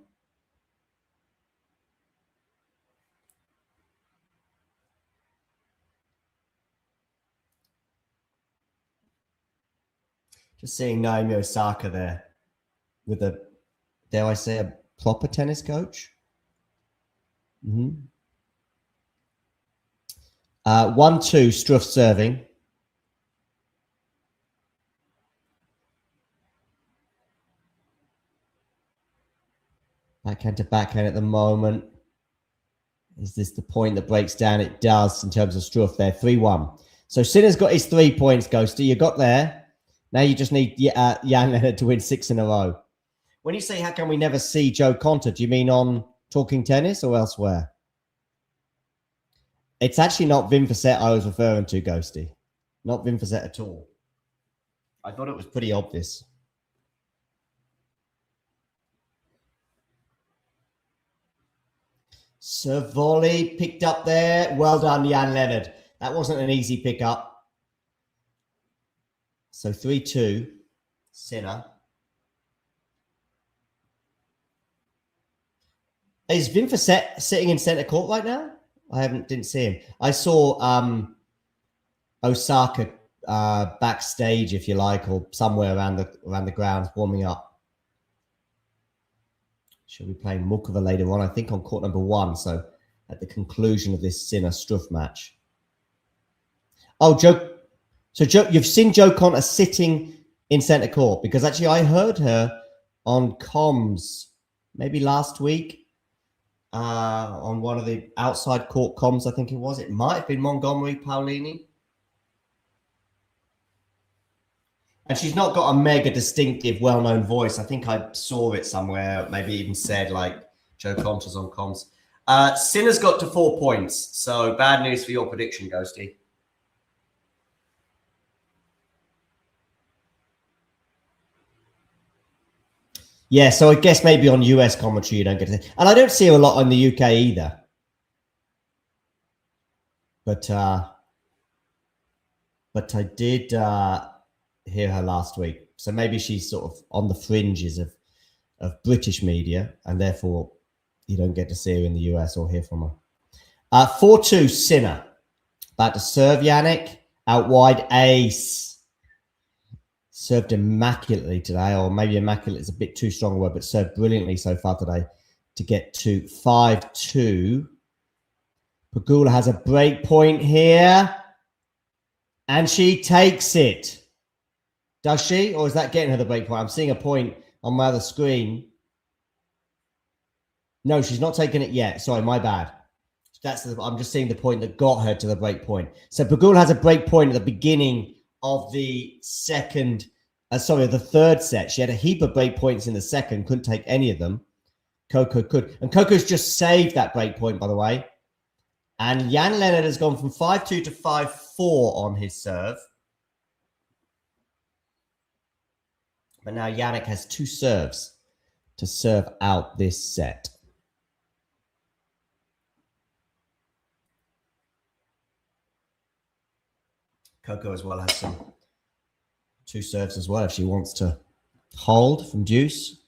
Just seeing Naomi Osaka there with a, dare I say, a proper tennis coach. 1-2, Struff serving. Backhand to backhand at the moment. Is this the point that breaks down? It does in terms of Struff there. 3-1. So Sinner's got his 3 points, Ghosty. You got there. Now you just need Jan Leonard to win 6 in a row. When you say, how can we never see Joe Conter, do you mean on Talking Tennis or elsewhere? It's actually not Wim Fissette I was referring to, Ghosty. Not Wim Fissette at all. I thought it was pretty obvious. Serve volley picked up there. Well done, Jan Leonard. That wasn't an easy pickup. So 3-2, Sinner. Is Vinfa sitting in centre court right now? I didn't see him. I saw Osaka backstage, if you like, or somewhere around the grounds warming up. She'll be playing Mukova later on, I think, on court number 1. So at the conclusion of this Sinner Struff match. Oh, Joe. So Joe, you've seen Jo Konta sitting in centre court, because actually I heard her on comms maybe last week. On one of the outside court comms, I think it was. It might have been Montgomery Paolini. And she's not got a mega distinctive, well-known voice. I think I saw it somewhere, maybe even said, like, Jo Konta's on comms. Sinner's got to 4 points. So bad news for your prediction, Ghosty. Yeah, so I guess maybe on US commentary you don't get to. And I don't see her a lot in the UK either. But I did hear her last week. So maybe she's sort of on the fringes of British media, and therefore you don't get to see her in the US or hear from her. 4-2, Sinner. About to serve Yannick. Out wide, ace. Served immaculately today, or maybe immaculate is a bit too strong a word, but served brilliantly so far today to get to 5-2. Pegula has a break point here, and she takes it. Does she? Or is that getting her the break point? I'm seeing a point on my other screen. No, she's not taken it yet. Sorry, my bad. I'm just seeing the point that got her to the break point. So Pegula has a break point at the beginning of the third set. She had a heap of break points in the second, couldn't take any of them. Coco could. And Coco's just saved that break point, by the way. And Jan Leonard has gone from 5-2 to 5-4 on his serve. But now Yannick has 2 serves to serve out this set. Coco as well has some 2 serves as well if she wants to hold from deuce.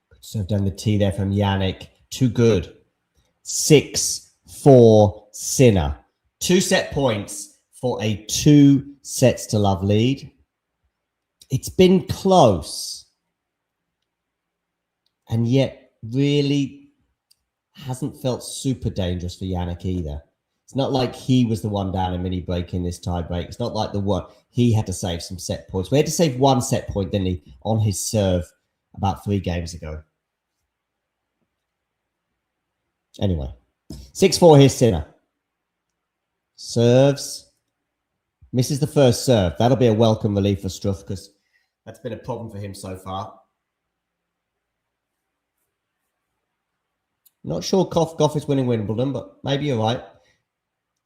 Good serve down the tee there from Yannick. Too good. 6-4 Sinner. 2 set points for a 2 sets to love lead. It's been close, and yet really hasn't felt super dangerous for Yannick either. It's not like he was the one down a mini break in this tie break. It's not like the one he had to save some set points. We had to save 1 set point, didn't he, on his serve about 3 games ago. Anyway, 6-4 here, Sinner. Serves. Misses the first serve. That'll be a welcome relief for Struff, because that's been a problem for him so far. Not sure Gauff is winning Wimbledon, but maybe you're right.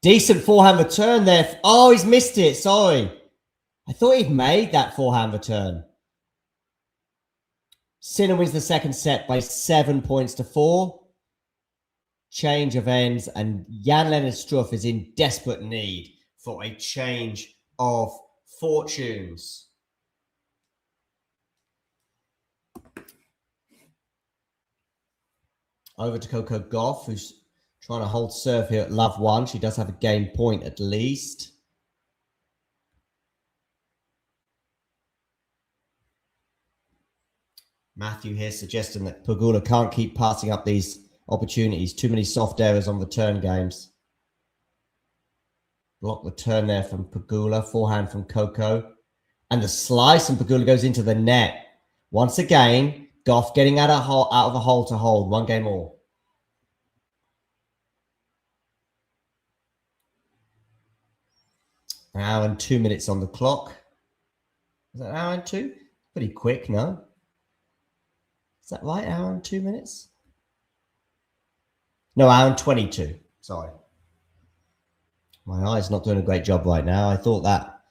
Decent forehand return there. Oh, he's missed it. Sorry. I thought he'd made that forehand return. Sinner wins the second set by 7 points to 4. Change of ends, and Jan Leonard Struff is in desperate need for a change of fortunes. Over to Coco Gauff, who's trying to hold serve here at love 1. She does have a game point at least. Matthew here suggesting that Pegula can't keep passing up these opportunities. Too many soft errors on return games. Block the turn there from Pegula. Forehand from Coco. And the slice, and Pegula goes into the net. Once again, Gauff getting out of a hole to hold. 1 game all. An hour and 2 minutes on the clock. Is that an hour and 2? Pretty quick, no? Is that right? Hour and 2 minutes? No, hour and 22. Sorry. My eye's not doing a great job right now. I thought that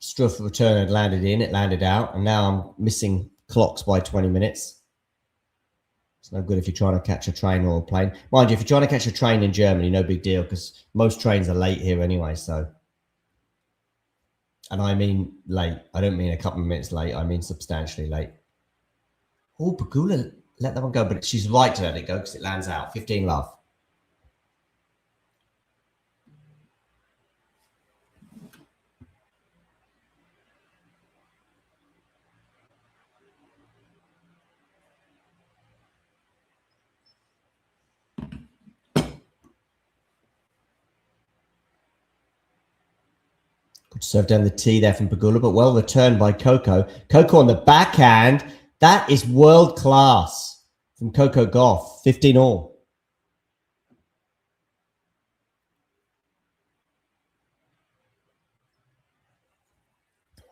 Struff return had landed in, it landed out, and now I'm missing clocks by 20 minutes. It's no good if you're trying to catch a train or a plane. Mind you, if you're trying to catch a train in Germany, no big deal, because most trains are late here anyway, so. And I mean late. I don't mean a couple of minutes late. I mean substantially late. Oh, Pegula let that one go, but she's right to let it go because it lands out. 15 love. Good serve down the tee there from Pegula, but well returned by Coco. Coco on the backhand. That is world class from Coco Gauff. 15 all.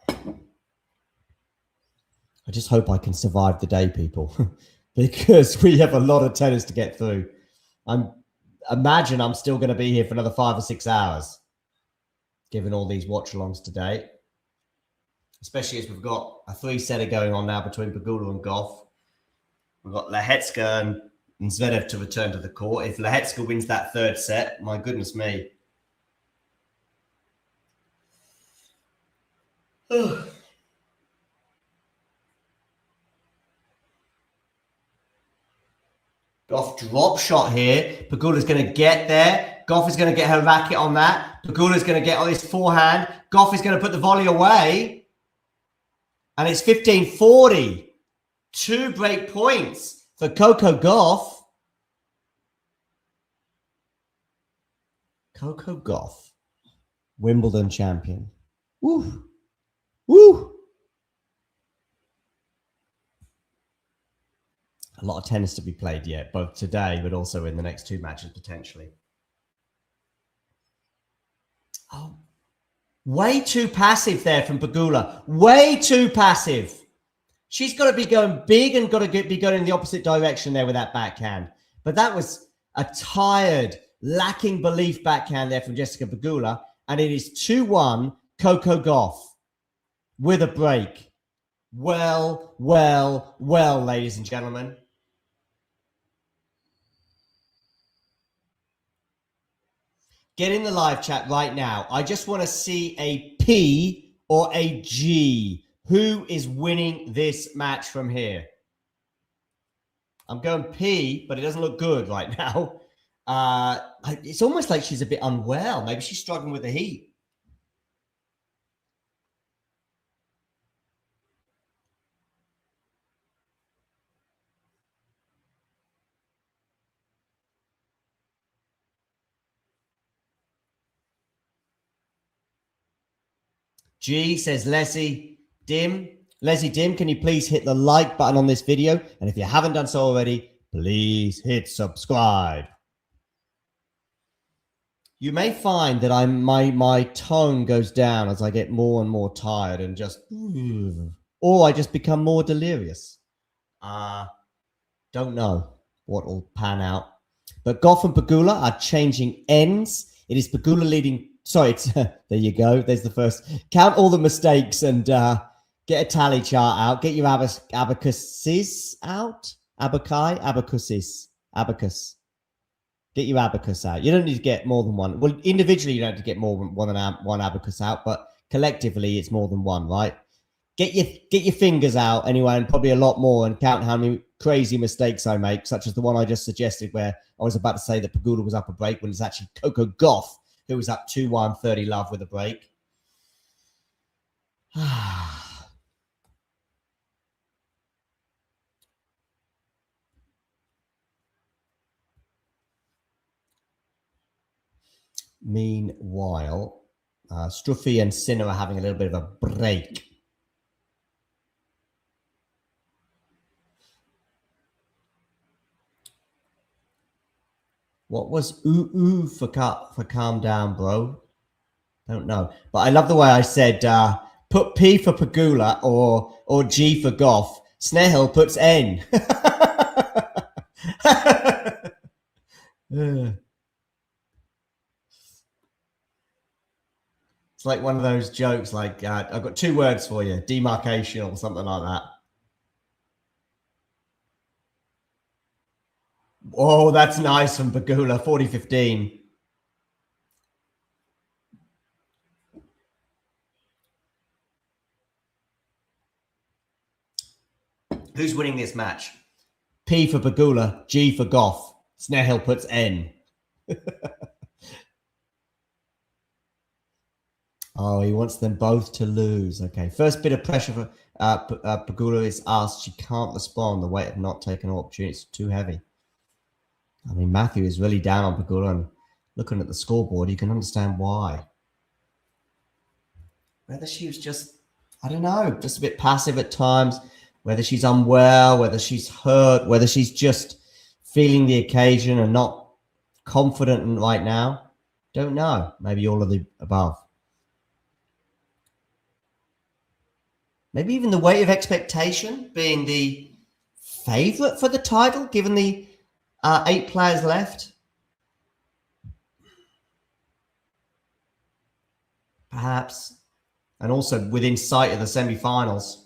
I just hope I can survive the day, people, because we have a lot of tennis to get through. Imagine I'm still going to be here for another 5 or 6 hours, given all these watch-alongs today. Especially as we've got a 3-setter going on now between Pegula and Gauff. We've got Lehetska and Zverev to return to the court. If Lehetska wins that 3rd set, my goodness me. Gauff drop shot here. Pegula's going to get there. Gauff is going to get her racket on that. Pegula's going to get on his forehand. Gauff is going to put the volley away. And it's 15-40. 2 break points for Coco Gauff. Coco Gauff, Wimbledon champion. Woo. Woo. A lot of tennis to be played yet, both today, but also in the next 2 matches, potentially. Oh, way too passive there from Pegula. Way too passive. She's got to be going big and got to be going in the opposite direction there with that backhand. But that was a tired, lacking belief backhand there from Jessica Pegula. And it is 2-1 Coco Gauff with a break. Well, well, well, ladies and gentlemen. Get in the live chat right now. I just want to see a P or a G. Who is winning this match from here? I'm going P, but it doesn't look good right now. It's almost like she's a bit unwell. Maybe she's struggling with the heat. G says Leslie Dim. Leslie Dim, can you please hit the like button on this video? And if you haven't done so already, please hit subscribe. You may find that my tone goes down as I get more and more tired and just, or I just become more delirious. Don't know what will pan out. But Gauff and Pegula are changing ends. It is Pegula leading. Sorry, there you go. There's the first. Count all the mistakes and get a tally chart out. Get your abacuses out. Abacuses. Abacus. Get your abacus out. You don't need to get more than one. Well, individually, you don't have to get more than one abacus out, but collectively, it's more than one, right? Get your fingers out anyway, and probably a lot more, and count how many crazy mistakes I make, such as the one I just suggested where I was about to say that Pegula was up a break when it's actually Coco Gauff who was up 2-1, 30 love with a break. Meanwhile, Struffy and Sinner are having a little bit of a break. What was ooh for calm down, bro? Don't know. But I love the way I said put P for Pegula or G for Gauff. Snehill puts N. It's like one of those jokes like, I've got 2 words for you, demarcation or something like that. Oh, that's nice from Pegula, 40-15. Who's winning this match? P for Pegula, G for Gauff. Snarehill puts N. Oh, he wants them both to lose. Okay, first bit of pressure for Pegula is asked. She can't respond. The weight of not taking an opportunity is too heavy. I mean, Matthew is really down on Pegula, and looking at the scoreboard, you can understand why. Whether she was just, I don't know, just a bit passive at times, whether she's unwell, whether she's hurt, whether she's just feeling the occasion and not confident right now. Don't know. Maybe all of the above. Maybe even the weight of expectation, being the favourite for the title, given the 8 players left. Perhaps. And also within sight of the semi-finals.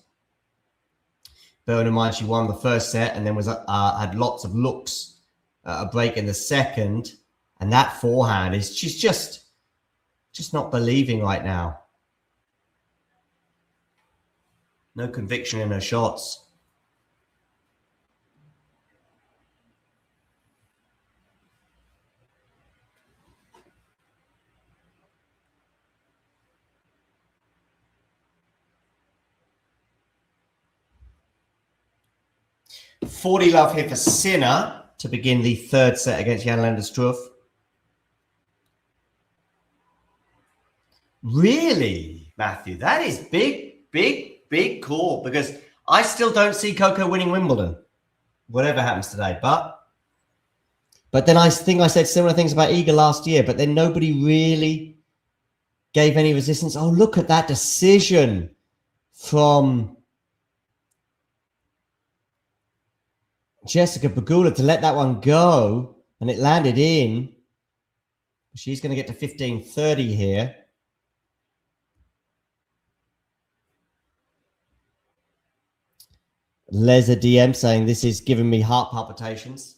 Bearing in mind she won the first set and then was had lots of looks at a break in the second. And that forehand is she's just not believing right now. No conviction in her shots. $40 love here for Sinner to begin the 3rd set against Jan-Lennard Struff. Really, Matthew? That is big call, because I still don't see Coco winning Wimbledon, whatever happens today. But then I think I said similar things about Iga last year, but then nobody really gave any resistance. Oh, look at that decision from Jessica Pegula to let that one go, and it landed in. She's going to get to 15-30 here. Leza DM saying this is giving me heart palpitations.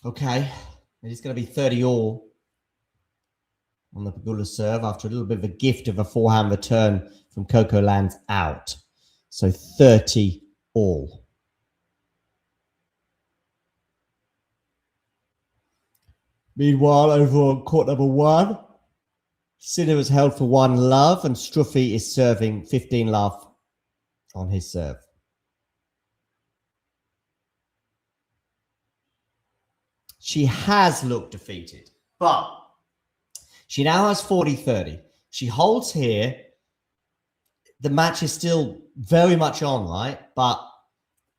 Okay, it is going to be 30 all on the Pegula serve after a little bit of a gift of a forehand return from Coco lands out. So 30 all. Meanwhile, over on court number 1, Sinner is held for 1 love, and Struffy is serving 15 love on his serve. She has looked defeated, but she now has 40-30. She holds here. The match is still very much on, right? But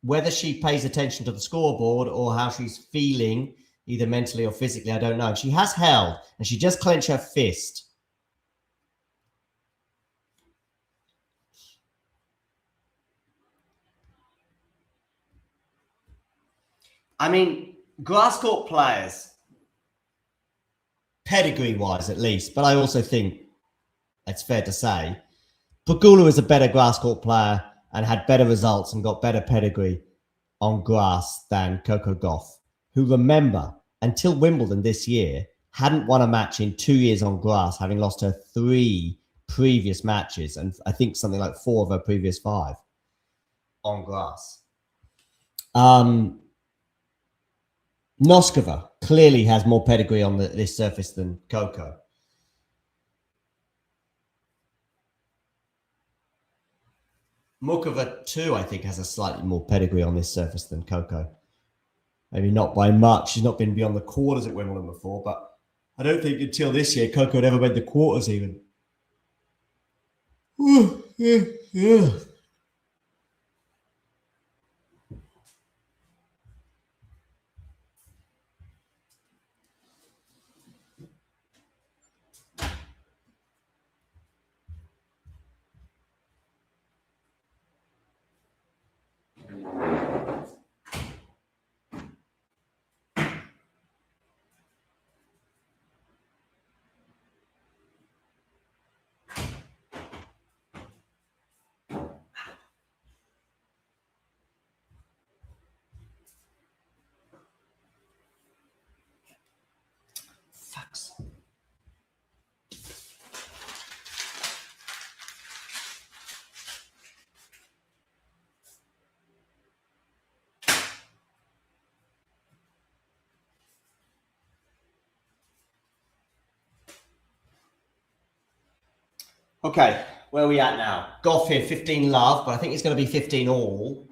whether she pays attention to the scoreboard or how she's feeling, either mentally or physically, I don't know. She has held, and she just clenched her fist. I mean, grass court players, pedigree-wise at least, but I also think it's fair to say Pegula is a better grass court player and had better results and got better pedigree on grass than Coco Gauff, who, remember, until Wimbledon this year, hadn't won a match in 2 years on grass, having lost her 3 previous matches, and I think something like 4 of her previous 5 on grass. Noskova clearly has more pedigree on this surface than Coco. Mukova too, I think, has a slightly more pedigree on this surface than Coco. Maybe not by much. She's not been beyond the quarters at Wimbledon before, but I don't think until this year Coco had ever made the quarters even. Yeah. Okay, where are we at now? Gauff here, 15 love, but I think it's going to be 15 all.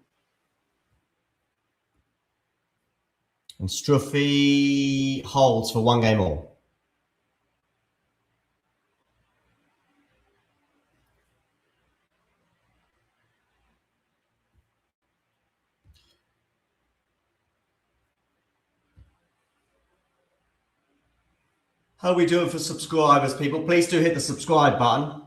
And Struffy holds for 1 game all. How are we doing for subscribers, people? Please do hit the subscribe button.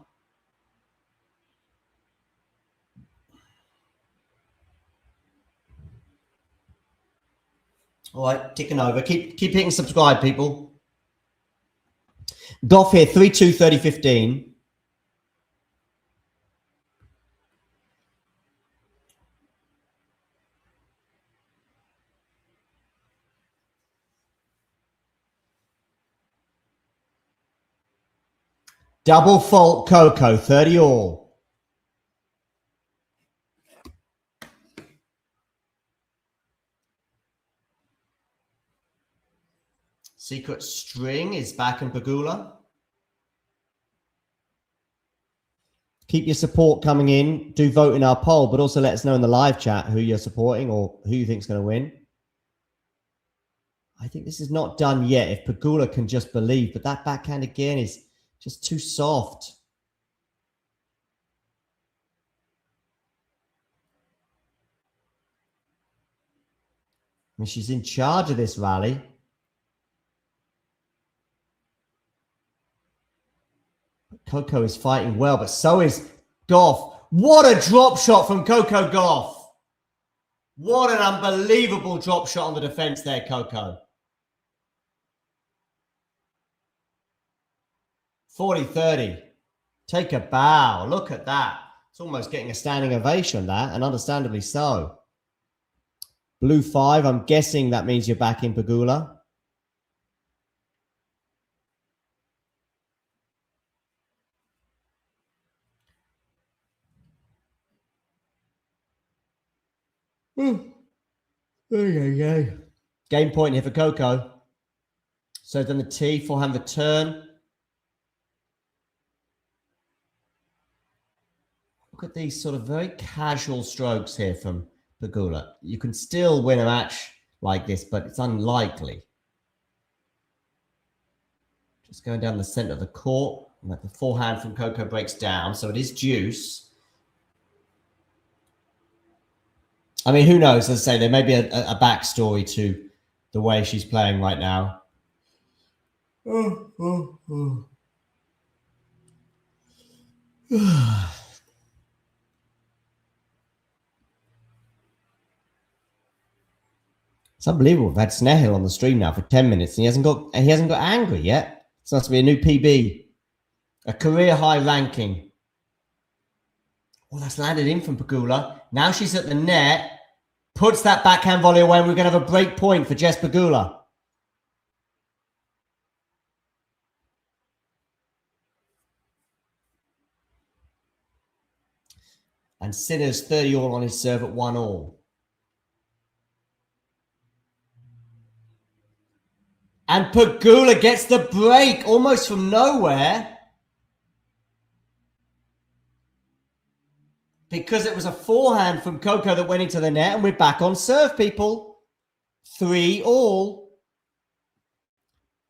All right, ticking over. Keep hitting subscribe, people. Gauff here, 3-2, 30-15. Double fault Coco, 30 all. Secret String is back in Pegula. Keep your support coming in. Do vote in our poll, but also let us know in the live chat who you're supporting or who you think is going to win. I think this is not done yet if Pegula can just believe, but that backhand again is just too soft. I mean, she's in charge of this rally. Coco is fighting well, but so is Gauff. What a drop shot from Coco Gauff. What an unbelievable drop shot on the defense there, Coco. 40-30. Take a bow. Look at that. It's almost getting a standing ovation, that, and understandably so. Blue 5, I'm guessing that means you're back in Pegula. Game point here for Coco. So then the T, forehand the turn. Look at these sort of very casual strokes here from Pegula. You can still win a match like this, but it's unlikely. Just going down the center of the court. And the forehand from Coco breaks down, so it is deuce. I mean, who knows? As I say, there may be a backstory to the way she's playing right now. It's unbelievable. We've had Snehil on the stream now for 10 minutes and he hasn't got angry yet. This must be a new PB. A career high ranking. Oh, that's landed in from Pegula. Now she's at the net. Puts that backhand volley away and we're going to have a break point for Jess Pegula. And Sinner's 30 all on his serve at 1 all. And Pegula gets the break almost from nowhere. Because it was a forehand from Coco that went into the net and we're back on serve, people. 3 all.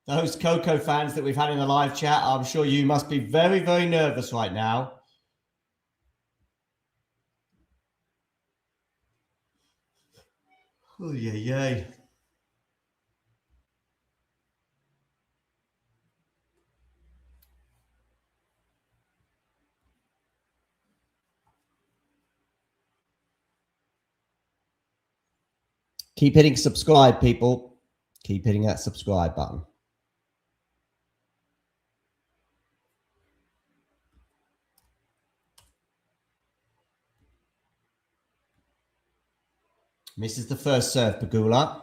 Those Coco fans that we've had in the live chat, I'm sure you must be very, very nervous right now. Oh, yeah. Keep hitting subscribe, people. Keep hitting that subscribe button. Misses the first serve, Pegula.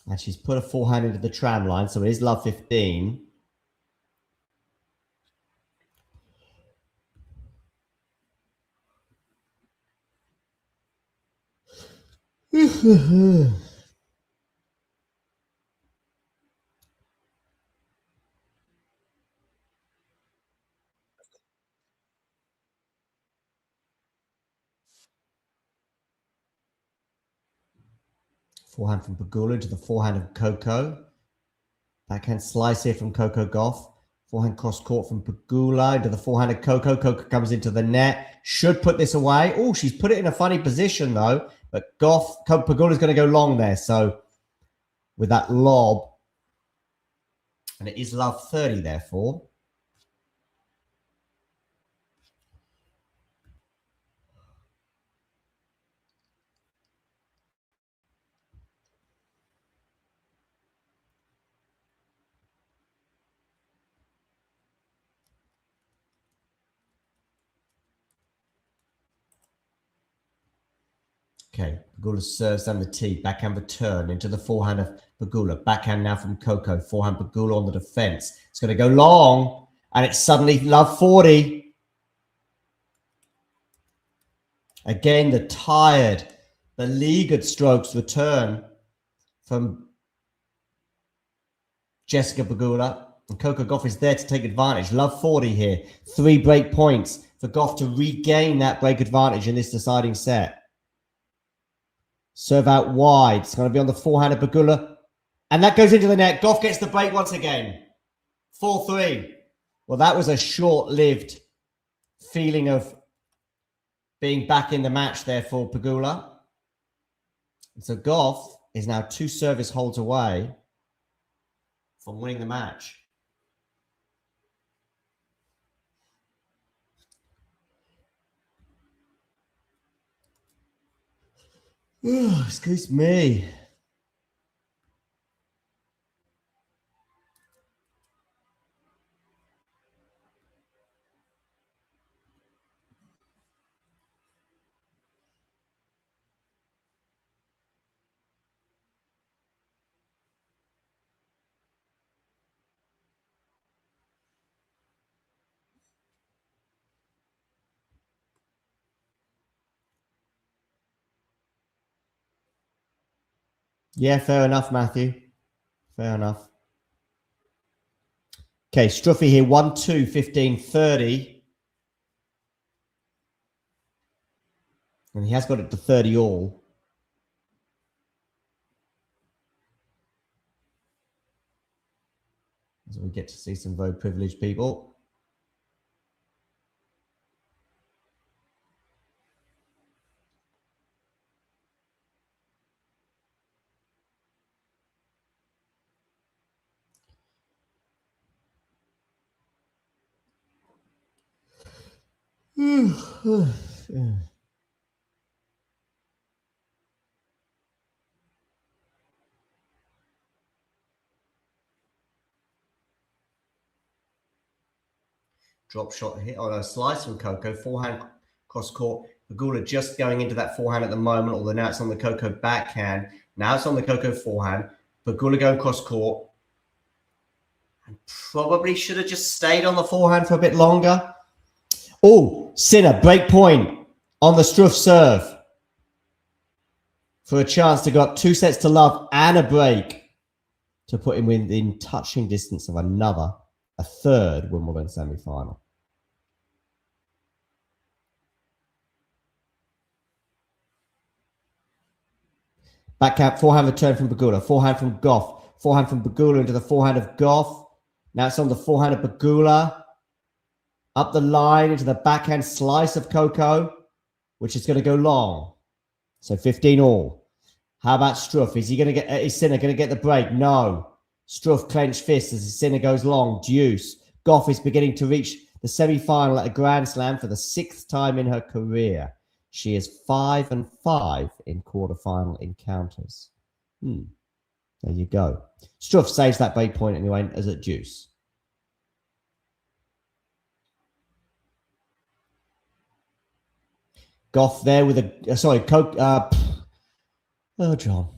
And she's put a forehand into the tram line, so it is love 15. Forehand from Pegula to the forehand of Coco. Backhand slice here from Coco Gauff. Forehand cross court from Pegula into the forehand of Coco. Coco comes into the net. Should put this away. Oh, she's put it in a funny position though. But Pegula's going to go long there. So with that lob. And it is love 30 therefore. Okay, Pegula serves down the tee. Backhand return into the forehand of Pegula. Backhand now from Coco. Forehand Pegula on the defense. It's going to go long. And it's suddenly love 40. Again, the tired, beleaguered strokes return from Jessica Pegula. And Coco Gauff is there to take advantage. Love 40 here. 3 break points for Gauff to regain that break advantage in this deciding set. Serve out wide. It's going to be on the forehand of Pegula. And that goes into the net. Gauff gets the break once again. 4-3. Well, that was a short-lived feeling of being back in the match there for Pegula. And so Gauff is now 2 service holds away from winning the match. Oh, excuse me. Yeah, fair enough, Matthew. Fair enough. Okay, Struffy here, 1-2, 15, 30. And he has got it to 30 all. So we get to see some very privileged people. Drop shot hit on a slice from Coco. Forehand cross court. Pegula just going into that forehand at the moment, although now it's on the Coco backhand. Now it's on the Coco forehand. Pegula going cross court. And probably should have just stayed on the forehand for a bit longer. Oh, Sinner, break point on the Struff serve. For a chance to go up 2 sets to love and a break to put him within touching distance of a third Wimbledon semi-final. Backhand, forehand return from Pegula. Forehand from Gauff. Forehand from Pegula into the forehand of Gauff. Now it's on the forehand of Pegula. Up the line into the backhand slice of Coco, which is going to go long. So 15 all. How about Struff? Is Sinner going to get the break? No. Struff clenched fists as Sinner goes long. Deuce. Gauff is beginning to reach the semi-final at a Grand Slam for the 6th time in her career. She is 5-5 in quarterfinal encounters. There you go. Struff saves that break point anyway as a deuce. Gauff there with a... sorry, oh, John.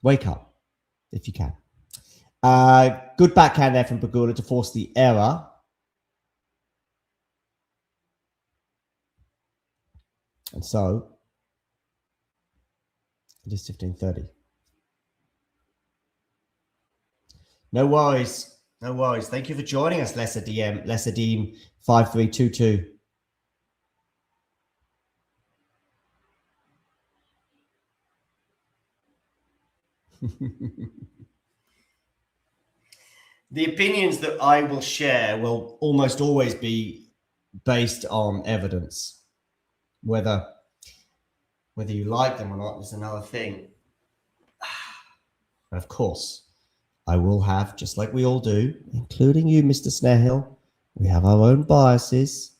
Wake up, if you can. Good backhand there from Pegula to force the error. And so It is 15:30. No worries. No worries. Thank you for joining us, Lesser Deem 5322. The opinions that I will share will almost always be based on evidence. Whether you like them or not is another thing. And of course, I will have, just like we all do, including you, Mr. Snarehill, we have our own biases.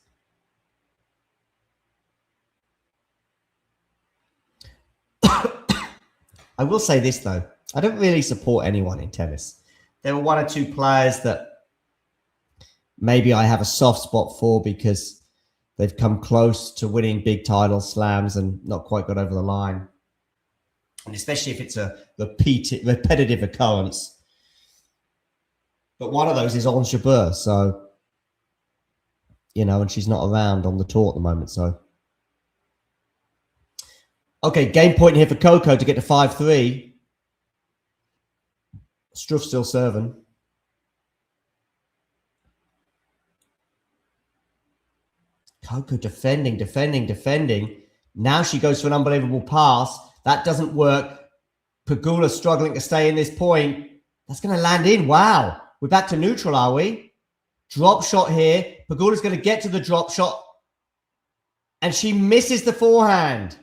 I will say this, though. I don't really support anyone in tennis. There are one or two players that maybe I have a soft spot for because they've come close to winning big title slams and not quite got over the line. And especially if it's a repetitive occurrence. But one of those is Ons Jabeur, so, you know, and she's not around on the tour at the moment, so. Okay, game point here for Coco to get to 5-3. Struff still serving. Coco defending. Now she goes for an unbelievable pass. That doesn't work. Pegula struggling to stay in this point. That's going to land in. Wow. We're back to neutral, are we? Drop shot here. Pegula's going to get to the drop shot. And she misses the forehand.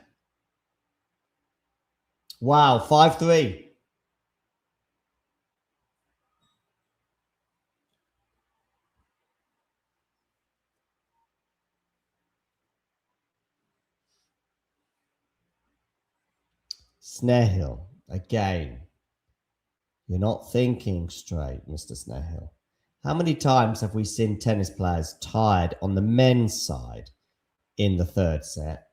Wow, 5-3. Snarehill, again. You're not thinking straight, Mr. Snarehill. How many times have we seen tennis players tired on the men's side in the third set?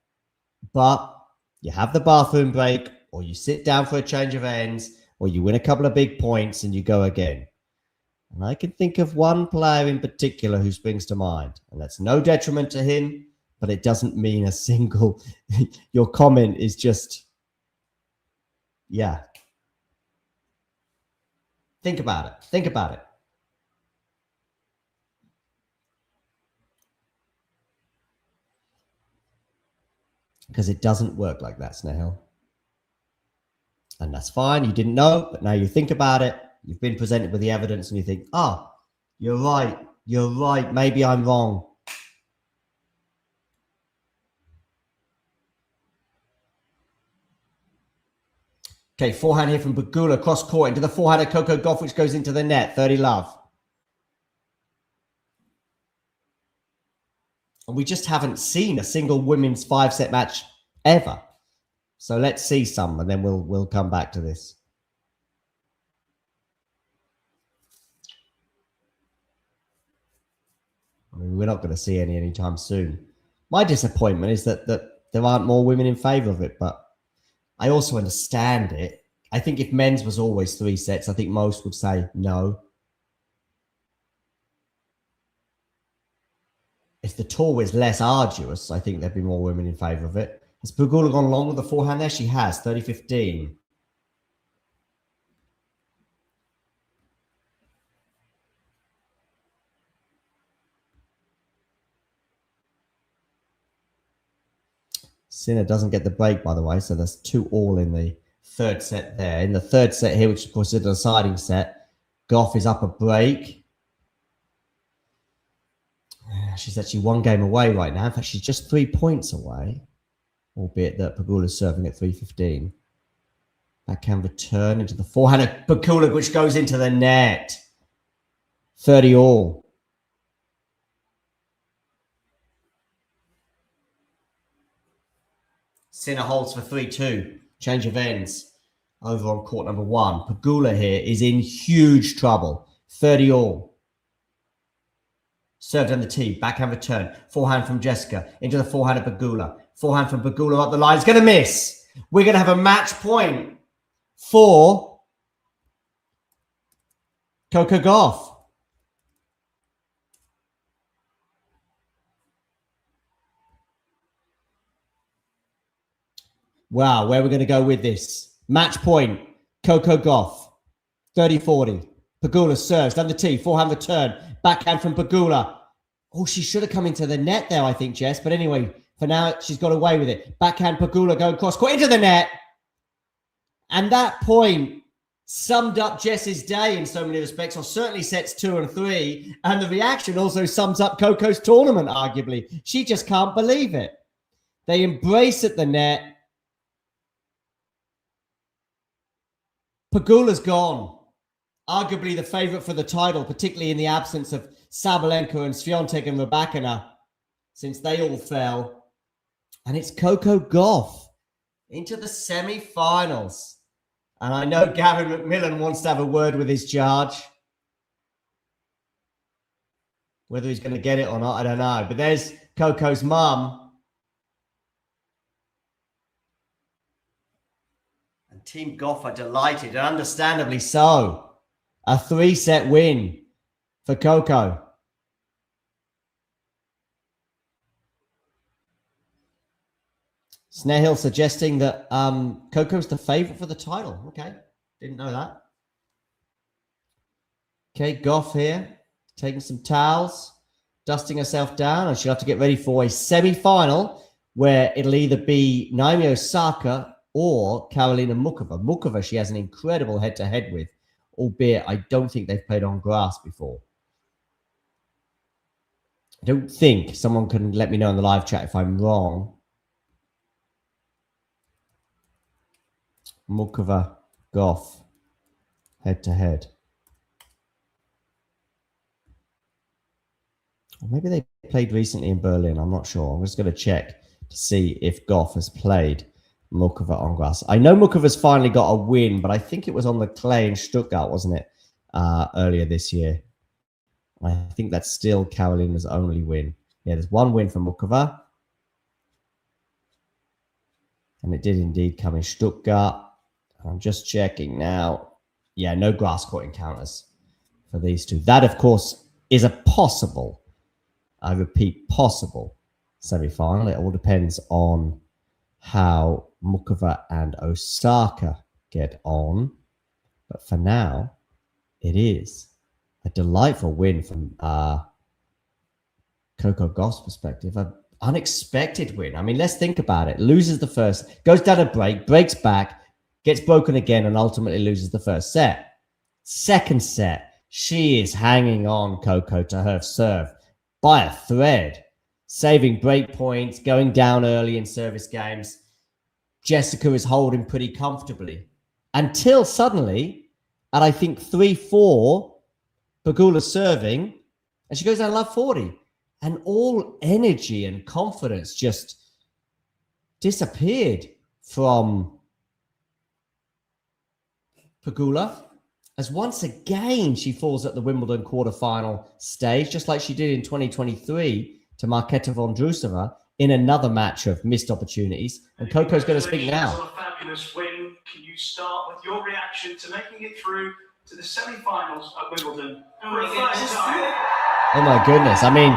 But you have the bathroom break, or you sit down for a change of ends, or you win a couple of big points and you go again. And I can think of one player in particular who springs to mind. And that's no detriment to him, but it doesn't mean a single... Your comment is just... Yeah. Think about it. Think about it. Because it doesn't work like that, Snarehill. And that's fine. You didn't know, but now you think about it. You've been presented with the evidence and you think, oh, you're right. You're right. Maybe I'm wrong. Okay, forehand here from Pegula, cross court into the forehand of Coco Gauff, which goes into the net. 30 love. And we just haven't seen a single women's 5-set match ever. So let's see some, and then we'll come back to this. I mean, we're not going to see any anytime soon. My disappointment is that there aren't more women in favour of it, but I also understand it. I think if men's was always 3 sets, I think most would say no. If the tour was less arduous, I think there'd be more women in favour of it. Has Pegula gone long with the forehand there? She has, 30-15. Sinner doesn't get the break, by the way, so there's 2-all in the third set there. In the third set here, which of course is a deciding set, Gauff is up a break. She's actually 1 game away right now. In fact, she's just 3 points away, albeit that Pegula's serving at 3-15. Backhand return into the forehand of Pegula, which goes into the net. 30-all. Sinner holds for 3-2. Change of ends over on court number 1. Pegula here is in huge trouble. 30-all. Served on the tee. Backhand return. Forehand from Jessica. Into the forehand of Pegula. Forehand from Pegula up the line. It's going to miss. We're going to have a match point for Coco Gauff. Wow, where are we going to go with this? Match point. Coco Gauff. 30-40. Pegula serves. Down the tee. Forehand return. Backhand from Pegula. Oh, she should have come into the net there, I think, Jess. But anyway, for now, she's got away with it. Backhand Pegula going cross court into the net. And that point summed up Jess's day in so many respects, or certainly sets 2 and 3. And the reaction also sums up Coco's tournament, arguably. She just can't believe it. They embrace at the net. Pegula's gone. Arguably the favorite for the title, particularly in the absence of Sabalenka and Swiatek and Rybakina, since they all fell. And it's Coco Gauff into the semi-finals. And I know Gavin McMillan wants to have a word with his charge. Whether he's going to get it or not, I don't know. But there's Coco's mum. And Team Gauff are delighted, and understandably so. A 3-set win for Coco. Snehil suggesting that Coco's the favorite for the title. Okay, didn't know that. Okay, Gauff here, taking some towels, dusting herself down, and she'll have to get ready for a semi-final where it'll either be Naomi Osaka or Karolina Muchova. Muchova, she has an incredible head-to-head with, albeit I don't think they've played on grass before. I don't think. Someone can let me know in the live chat if I'm wrong. Muchova, Gauff, head-to-head. Or maybe they played recently in Berlin. I'm not sure. I'm just going to check to see if Gauff has played Muchova on grass. I know Muchova's finally got a win, but I think it was on the clay in Stuttgart, wasn't it? Earlier this year. I think that's still Karolina's only win. Yeah, there's one win from Muchova. And it did indeed come in Stuttgart. I'm just checking now. Yeah, no grass court encounters for these two. That, of course, is a possible, I repeat, possible semi-final. It all depends on how Muchova and Osaka get on. But for now, it is a delightful win from Coco Gauff's perspective. An unexpected win. I mean, let's think about it. Loses the first, goes down a break, breaks back, gets broken again, and ultimately loses the first set. Second set, she is hanging on, Coco, to her serve by a thread, saving break points, going down early in service games. Jessica is holding pretty comfortably until suddenly, at I think 3-4, Pegula's serving, and she goes down love 40. And all energy and confidence just disappeared from Pegula, as once again she falls at the Wimbledon quarterfinal stage, just like she did in 2023 to Marketa Vondrousova in another match of missed opportunities. And Coco's going to speak now. On a fabulous win. Can you start with your reaction to making it through to the semi-finals at Wimbledon? Oh my goodness. I mean,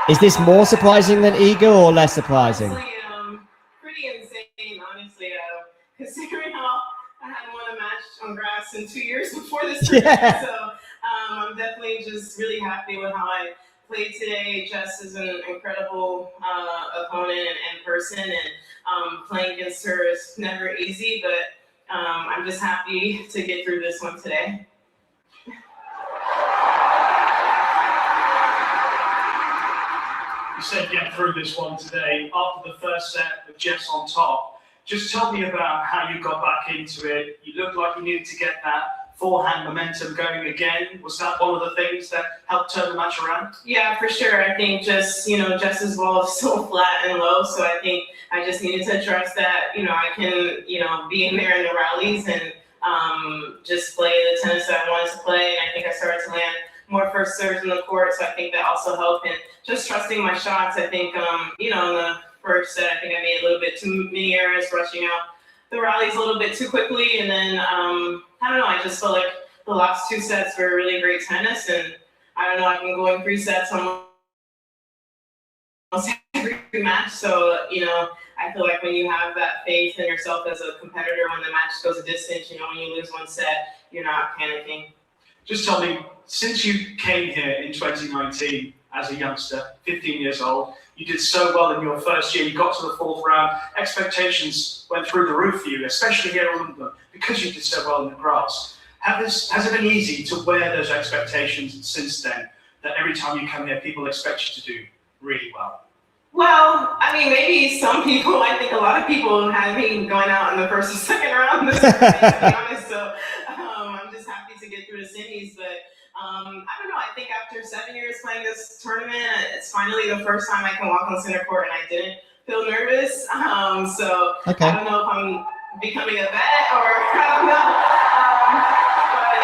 is this more surprising than Iga or less surprising? Pretty insane, honestly, considering how I hadn't won a match on grass in 2 years before this tournament. Yeah. So I'm definitely just really happy with how I played today. Jess is an incredible opponent and person, and playing against her is never easy, but I'm just happy to get through this one today. You said get through this one today after the first set with Jess on top. Just tell me about how you got back into it. You looked like you needed to get that forehand momentum going again. Was that one of the things that helped turn the match around? Yeah, for sure. I think just, Jess's ball is so flat and low, so I think I just needed to address that. I can, be in there in the rallies and just play the tennis that I wanted to play. And I think I started to land more first serves in the court, so I think that also helped. And just trusting my shots, I think, in the first set, I think I made a little bit too many errors, rushing out the rallies a little bit too quickly. And then, I don't know, I just felt like the last 2 sets were really great tennis. And I don't know, I've been going 3 sets almost every match. So, I feel like when you have that faith in yourself as a competitor, when the match goes a distance, when you lose one set, you're not panicking. Just tell me, since you came here in 2019 as a youngster, 15 years old, you did so well in your first year, you got to the 4th round, expectations went through the roof for you, especially here at Wimbledon, because you did so well in the grass. Has it been easy to wear those expectations since then, that every time you come here, people expect you to do really well? Well, I mean, maybe some people, I think a lot of people have me going out in the first or second round, to be honest, so I'm just happy to get through the semis, but I don't know, I think after 7 years playing this tournament, it's finally the first time I can walk on center court and I didn't feel nervous, so okay. I don't know if I'm becoming a vet or I don't know, but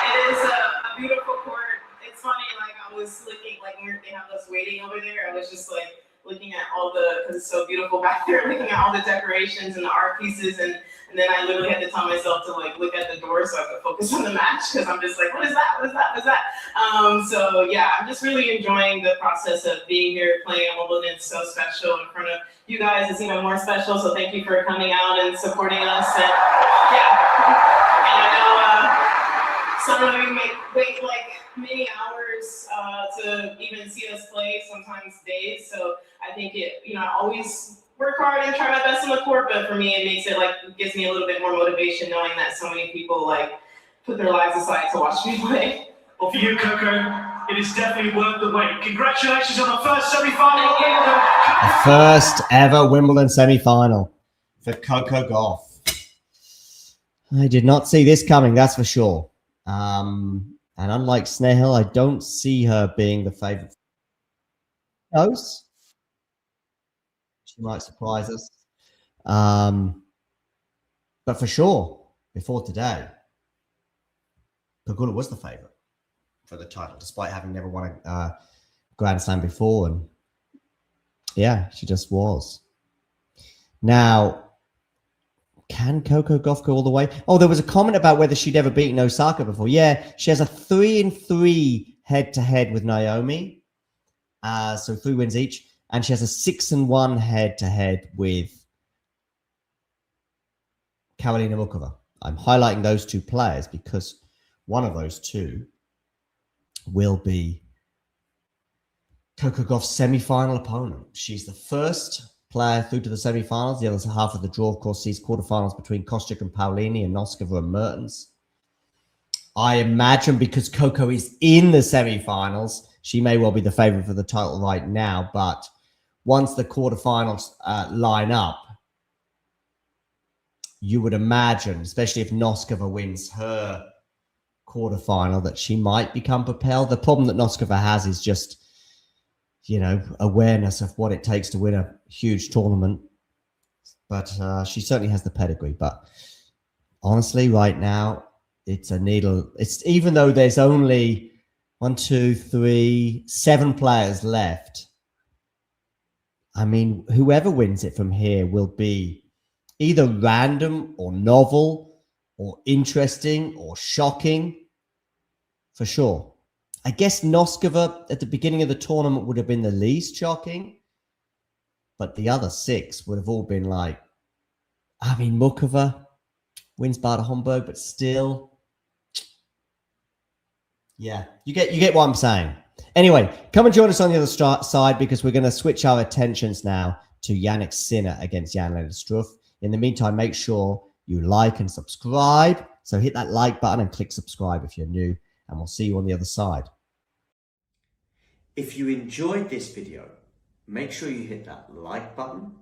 it is a beautiful court. It's funny, like I was looking, like when they have us waiting over there, I was just like looking at all the, because it's so beautiful back there, looking at all the decorations and the art pieces, and then I literally had to tell myself to like look at the door so I could focus on the match, because I'm just like, what is that, what is that, what is that? So yeah, I'm just really enjoying the process of being here, playing at Wimbledon. It's so special in front of you guys. It's even more special, so thank you for coming out and supporting us, and yeah, and I know some of you may wait like many hours to even see us play, sometimes days, so I think I always work hard and try my best on the court, but for me, it gives me a little bit more motivation knowing that so many people like put their lives aside to watch me play. Well, for you, Coco, it is definitely worth the wait. Congratulations on the first semi-final of Wimbledon. The first ever Wimbledon semi-final for Coco Gauff. I did not see this coming, that's for sure. And unlike Snehal, I don't see her being the favourite. Close. She might surprise us. But for sure, before today, Pegula was the favourite for the title, despite having never won a Grand Slam before. And yeah, she just was. Now, can Coco Gauff go all the way? Oh, there was a comment about whether she'd ever beaten Osaka before. Yeah, she has a 3-3 head-to-head with Naomi. So 3 wins each. And she has a 6-1 head-to-head with Karolina Muchova. I'm highlighting those two players because one of those two will be Coco Gauff's semi-final opponent. She's the first player through to the semi-finals. The other half of the draw, of course, sees quarterfinals between Kostyuk and Paolini and Noskova and Mertens. I imagine because Coco is in the semi-finals, she may well be the favorite for the title right now. But once the quarterfinals line up, you would imagine, especially if Noskova wins her quarterfinal, that she might become propelled. The problem that Noskova has is just, awareness of what it takes to win a huge tournament. But she certainly has the pedigree. But honestly, right now, it's a needle. It's even though there's only 7 players left. I mean, whoever wins it from here will be either random or novel or interesting or shocking, for sure. I guess Noskova at the beginning of the tournament would have been the least shocking, but the other 6 would have all been like, Muchova wins Bad Homburg, but still, yeah, you get what I'm saying. Anyway, come and join us on the other side because we're going to switch our attentions now to Jannik Sinner against Jan-Lennard Struff. In the meantime, make sure you like and subscribe. So hit that like button and click subscribe if you're new, and we'll see you on the other side. If you enjoyed this video, make sure you hit that like button.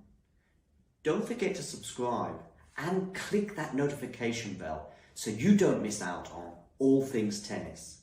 Don't forget to subscribe and click that notification bell so you don't miss out on all things tennis.